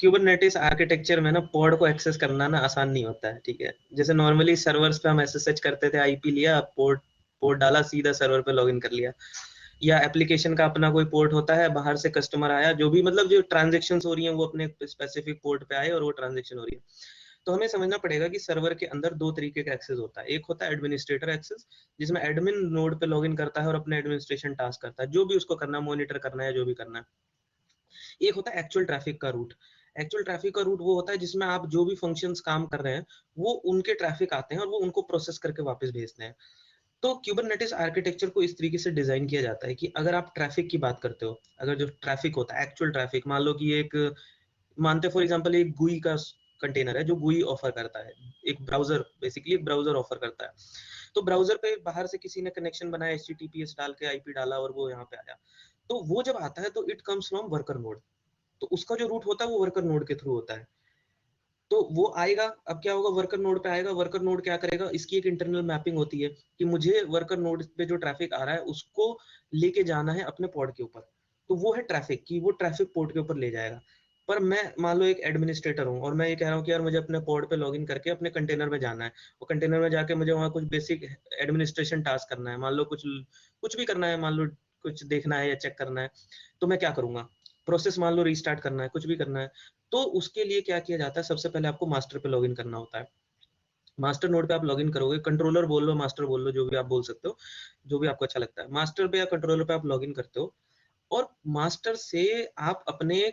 क्यूबरनेटिस आर्किटेक्चर में ना पॉड को एक्सेस करना ना आसान नहीं होता है, ठीक है। जैसे नॉर्मली सर्वर्स पे हम एसएसएच करते थे, आईपी लिया, पोर्ट पोर्ट डाला, सीधा सर्वर पे लॉगिन कर लिया। या एप्लीकेशन का अपना कोई पोर्ट होता है, बाहर से कस्टमर आया, जो भी मतलब जो ट्रांजेक्शन्स हो रही हैं वो अपने स्पेसिफिक पोर्ट पे आए और वो ट्रांजेक्शन हो रही है। तो हमें समझना पड़ेगा कि सर्वर के अंदर 2 तरीके का एक्सेस होता है। एक होता है एडमिनिस्ट्रेटर एक्सेस, जिसमें एडमिन नोड पे लॉगिन करता है और अपने एडमिनिस्ट्रेशन टास्क करता है, जो भी उसको करना है, मॉनिटर करना है, जो भी करना है। एक होता है एक्चुअल ट्रैफिक का रूट। एक्चुअल ट्रैफिक का रूट वो होता है जिसमें आप जो भी फंक्शंस काम कर रहे हैं वो उनके ट्रैफिक आते हैं और वो उनको प्रोसेस करके वापस भेजते हैं। तो क्यूबरनेटिस आर्किटेक्चर को इस तरीके से डिजाइन किया जाता है कि अगर आप ट्रैफिक की बात करते हो, अगर जो ट्रैफिक होता है एक्चुअल ट्रैफिक, मान लो कि एक, मानते फॉर एग्जांपल एक गुई का कंटेनर है जो GUI ऑफर करता है, एक ब्राउजर, बेसिकली एक ब्राउजर ऑफर करता है। तो ब्राउजर पे बाहर से किसी ने कनेक्शन बनाया, HTTPS डाल के IP डाला और वो यहाँ पे आया, तो वो जब आता है तो it comes from worker node, तो उसका जो रूट होता है वो वर्कर नोड के थ्रू होता है। तो वो आएगा, अब क्या होगा, वर्कर नोड पे आएगा, वर्कर नोड क्या करेगा, इसकी एक इंटरनल मैपिंग होती है कि मुझे वर्कर नोड पे जो ट्रैफिक आ रहा है उसको लेके जाना है अपने पॉड के ऊपर, तो वो है ट्रैफिक कि वो ट्रैफिक पोर्ट के ऊपर ले जाएगा। पर मैं मान लो एक एडमिनिस्ट्रेटर हूँ और मैं ये कह रहा हूँ कि यार मुझे अपने पॉड पे लॉगिन करके अपने कंटेनर में जाना है, और कंटेनर में जाके मुझे वहाँ कुछ बेसिक एडमिनिस्ट्रेशन टास्क करना है, मान लो कुछ भी करना है, मान लो कुछ देखना है या चेक करना है, तो मैं क्या करूंगा, प्रोसेस मान लो रीस्टार्ट करना है, कुछ भी करना है, तो उसके लिए क्या किया जाता है, सबसे पहले आपको मास्टर पे लॉगिन करना होता है। मास्टर नोड पे आप लॉगिन करोगे, कंट्रोलर बोल लो, मास्टर बोल लो, जो भी आप बोल सकते हो, जो भी आपको अच्छा लगता है, मास्टर पे या कंट्रोलर पे आप लॉगिन करते हो, और मास्टर से आप अपने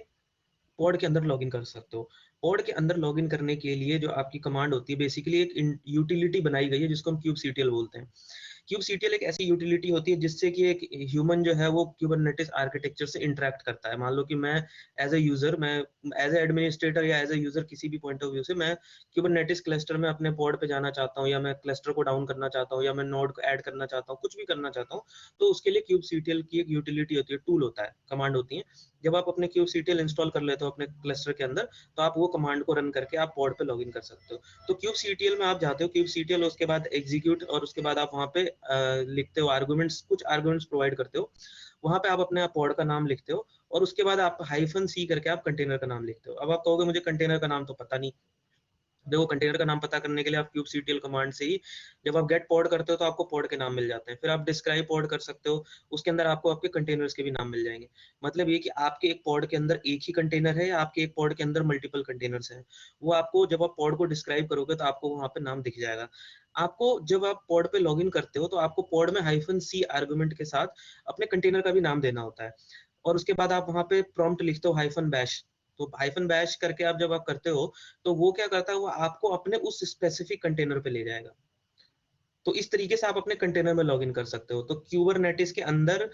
पॉड के अंदर लॉगिन कर सकते हो। पॉड के अंदर लॉगिन करने के लिए जो आपकी कमांड होती है, बेसिकली एक यूटिलिटी बनाई गई है जिसको हम kubectl बोलते हैं। kubectl एक ऐसी यूटिलिटी होती है जिससे कि एक ह्यूमन जो है वो कुबरनेटिस आर्किटेक्चर से इंटरेक्ट करता है। मान लो कि मैं एज ए यूजर, मैं एज ए एडमिनिस्ट्रेटर या एज ए यूजर किसी भी पॉइंट ऑफ व्यू से मैं कुबरनेटिस क्लस्टर में अपने पॉड पे जाना चाहता हूँ, या मैं क्लस्टर को डाउन करना चाहता हूँ, या मैं नोड को ऐड करना चाहता हूँ, कुछ भी करना चाहता हूँ, तो उसके लिए kubectl की एक यूटिलिटी होती है, टूल होता है, कमांड होती है। जब आप अपने kubectl इंस्टॉल कर लेते हो अपने क्लस्टर के अंदर, तो आप वो कमांड को रन करके आप पॉड पे लॉगिन कर सकते हो। तो kubectl में आप जाते हो, kubectl उसके बाद एग्जीक्यूट, और उसके बाद आप वहाँ पे लिखते हो आर्गुमेंट्स, कुछ आर्गुमेंट्स प्रोवाइड करते हो, वहाँ पे आप अपने पॉड का नाम लिखते हो, और उसके बाद आप -c करके आप कंटेनर का नाम लिखते हो। अब आप कहोगे मुझे कंटेनर का नाम तो पता नहीं, देखो कंटेनर का नाम पता करने के लिए आप kubectl कमांड से ही जब आप गेट पॉड करते हो तो आपको पॉड के नाम मिल जाते हैं, फिर आप डिस्क्राइब पॉड कर सकते हो, उसके अंदर आपको आपके कंटेनर्स के भी नाम मिल जाएंगे। मतलब ये कि आपके एक पॉड के अंदर एक ही कंटेनर है या आपके एक पॉड के अंदर मल्टीपल कंटेनर्स हैं, वो आपको जब आप पॉड को डिस्क्राइब करोगे तो आपको वहाँ पे नाम दिख जाएगा। आपको जब आप पॉड पे लॉगिन करते हो तो आपको पॉड में -c आर्गुमेंट के साथ अपने कंटेनर का भी नाम देना होता है, और उसके बाद आप वहाँ पे प्रॉम्प्ट लिखते हो -bash। तो -bash करके आप जब आप करते हो तो वो क्या करता है, वो आपको अपने उस स्पेसिफिक कंटेनर पे ले जाएगा। तो इस तरीके से आप अपने कंटेनर में लॉगिन कर सकते हो। तो कुबरनेटिस के अंदर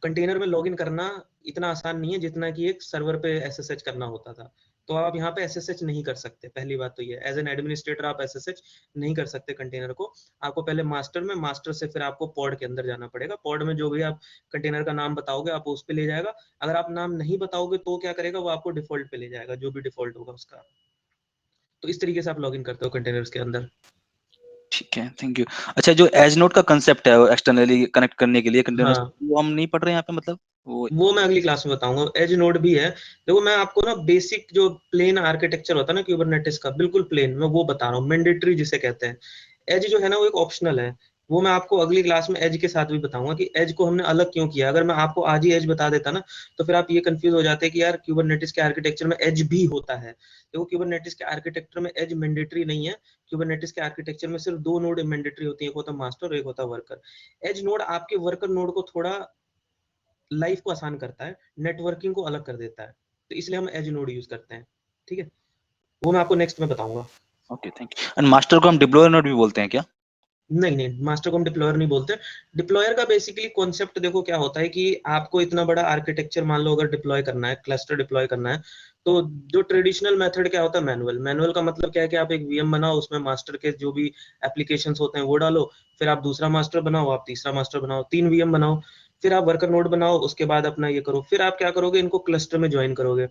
कंटेनर में लॉगिन करना इतना आसान नहीं है जितना कि एक सर्वर पे SSH करना होता था। तो आप यहाँ पे SSH नहीं कर सकते, पहली बात तो ये, एज एन एडमिनिस्ट्रेटर आप SSH नहीं कर सकते कंटेनर को। आपको पहले मास्टर में, मास्टर से फिर आपको पॉड के अंदर जाना पड़ेगा, पॉड में जो भी आप कंटेनर का नाम बताओगे आप उस पे ले जाएगा। अगर आप नाम नहीं बताओगे तो क्या करेगा, वो आपको डिफॉल्ट पे ले जाएगा, जो भी डिफॉल्ट होगा उसका। तो इस तरीके से आप लॉगिन करते हो कंटेनर्स के अंदर।
ठीक है, थैंक यू। अच्छा, जो एज नोड का कंसेप्ट है एक्सटर्नली कनेक्ट करने के लिए कंटेनर्स,
हाँ,
वो हम नहीं पढ़ रहे हैं यहाँ पे, मतलब
वो मैं अगली क्लास में बताऊंगा। एज नोड भी है, देखो मैं आपको ना बेसिक जो प्लेन आर्किटेक्चर होता है ना कुबरनेटिस का, बिल्कुल प्लेन, मैं वो बता रहा हूँ, मैंडेटरी जिसे कहते हैं। एज जो है ना वो एक ऑप्शनल है, वो मैं आपको अगली क्लास में एज के साथ भी बताऊंगा कि एज को हमने अलग क्यों किया। अगर मैं आपको आज ही एज बता देता ना तो फिर आप ये कंफ्यूज हो जाते कि यार कुबरनेटिस के आर्किटेक्चर में एज भी होता है। देखो कुबरनेटिस के आर्किटेक्चर में एज मैंडेटरी नहीं है। कुबरनेटिस के आर्किटेक्चर में सिर्फ दो नोड मैंडेटरी होती है, एक होता है मास्टर और एक होता है वर्कर। एज नोड आपके वर्कर नोड को थोड़ा लाइफ को आसान करता है, नेटवर्किंग को अलग कर देता है, तो इसलिए हम एज नोड यूज करते हैं। ठीक है, वो मैं आपको नेक्स्ट में बताऊंगा।
Okay, thank you. And master को हम डिप्लॉयर नोड भी बोलते हैं क्या?
नहीं नहीं, मास्टर को हम डिप्लॉयर नहीं बोलते। डिप्लॉयर का बेसिकली कॉन्सेप्ट देखो क्या होता है कि आपको इतना बड़ा आर्किटेक्चर मान लो अगर डिप्लॉय करना है, क्लस्टर डिप्लॉय करना है, तो जो ट्रेडिशनल मेथड क्या होता है, मैनुअल। मैनुअल का मतलब क्या है कि आप एक वीएम बनाओ, उसमें मास्टर के जो भी एप्लीकेशंस होते हैं वो डालो, फिर आप दूसरा मास्टर बनाओ, आप तीसरा मास्टर बनाओ, 3 वीएम बनाओ, फिर आप वर्कर नोड बनाओ, उसके बाद अपना ये करो, फिर आप क्या करोगे, इनको क्लस्टर में ज्वाइन करोगे,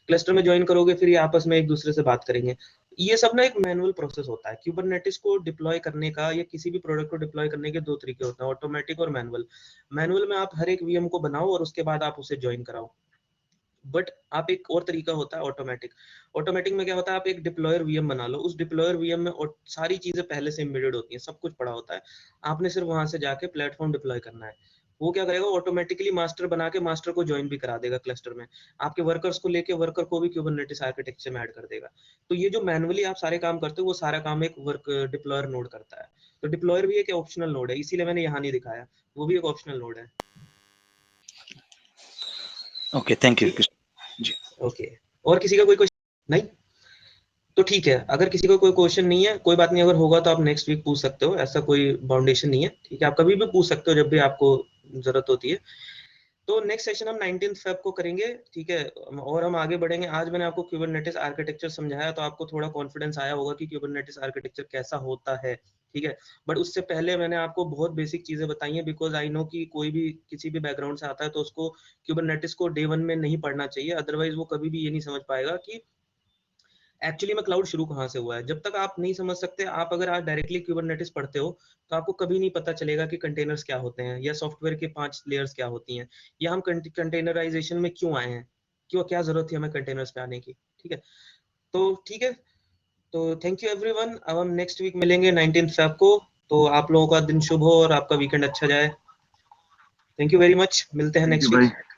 क्लस्टर में ज्वाइन करोगे, फिर ये आपस में एक दूसरे से बात करेंगे। ये सब ना एक मैनुअल प्रोसेस होता है। कुबरनेटिस को डिप्लॉय करने का या किसी भी प्रोडक्ट को डिप्लॉय करने के दो तरीके होते हैं, ऑटोमेटिक और मैनुअल। मैनुअल में आप हर एक वीएम को बनाओ और उसके बाद आप उसे ज्वाइन कराओ, बट आप एक और तरीका होता है ऑटोमेटिक। ऑटोमेटिक में क्या होता है, आप एक डिप्लॉयर वीएम बना लो, उस डिप्लॉयर वीएम में और सारी चीजें पहले से एम्बेडेड होती हैं, सब कुछ पड़ा होता है, आपने सिर्फ वहां से जाके प्लेटफॉर्म डिप्लॉय करना है। वो क्या करेगा, ऑटोमेटिकली मास्टर बना के मास्टर को ज्वाइन भी करा देगा क्लस्टर में, आपके वर्कर्स को लेके वर्कर को भी कुबरनेटिस आर्किटेक्चर में ऐड कर देगा। तो ये जो मैनुअली आप सारे काम करते हो वो सारा काम एक वर्क डिप्लॉयर नोड करता है। तो डिप्लॉयर भी एक ऑप्शनल नोड है, इसीलिए मैंने यहाँ नहीं दिखाया, वो भी एक ऑप्शनल नोड है।
ओके, थैंक यू
ठीक,
जी।
ओके। और किसी का कोई क्वेश्चन नहीं? तो ठीक है, अगर किसी को कोई क्वेश्चन नहीं है, कोई बात नहीं, अगर होगा तो आप नेक्स्ट वीक पूछ सकते हो, ऐसा कोई बाउंडेशन नहीं है। ठीक है, आप कभी भी पूछ सकते हो जब भी आपको जरूरत होती है। तो नेक्स्ट सेशन हम 19 फेब को करेंगे, ठीक है, और हम आगे बढ़ेंगे। आज मैंने आपको क्यूबरनेटिस आर्किटेक्चर समझाया, तो आपको थोड़ा कॉन्फिडेंस आया होगा कि क्यूबरनेटिस आर्किटेक्चर कैसा होता है, ठीक है। बट उससे पहले मैंने आपको बहुत बेसिक चीजें बताई हैं, बिकॉज आई नो कि कोई भी किसी भी बैकग्राउंड से आता है तो उसको क्यूबरनेटिस को डे 1 में नहीं पढ़ना चाहिए, अदरवाइज वो कभी भी ये नहीं समझ पाएगा कि एक्चुअली में क्लाउड शुरू कहाँ से हुआ है। जब तक आप नहीं समझ सकते, आप अगर आज डायरेक्टली क्यूबरनेटिस पढ़ते हो तो आपको कभी नहीं पता चलेगा कि कंटेनर्स क्या होते हैं, या सॉफ्टवेयर के 5 लेयर्स क्या होती हैं, या हम कंटेनराइजेशन में क्यों आए हैं, क्यों, क्या जरूरत थी हमें कंटेनर्स पे आने की, ठीक है। तो ठीक है, तो थैंक यू एवरीवन। अब हम नेक्स्ट वीक मिलेंगे 19 फेब को। तो आप लोगों का दिन शुभ हो और आपका वीकेंड अच्छा जाए। थैंक यू वेरी मच, मिलते हैं
थैंक
नेक्स्ट
यू
वीक।
भाई।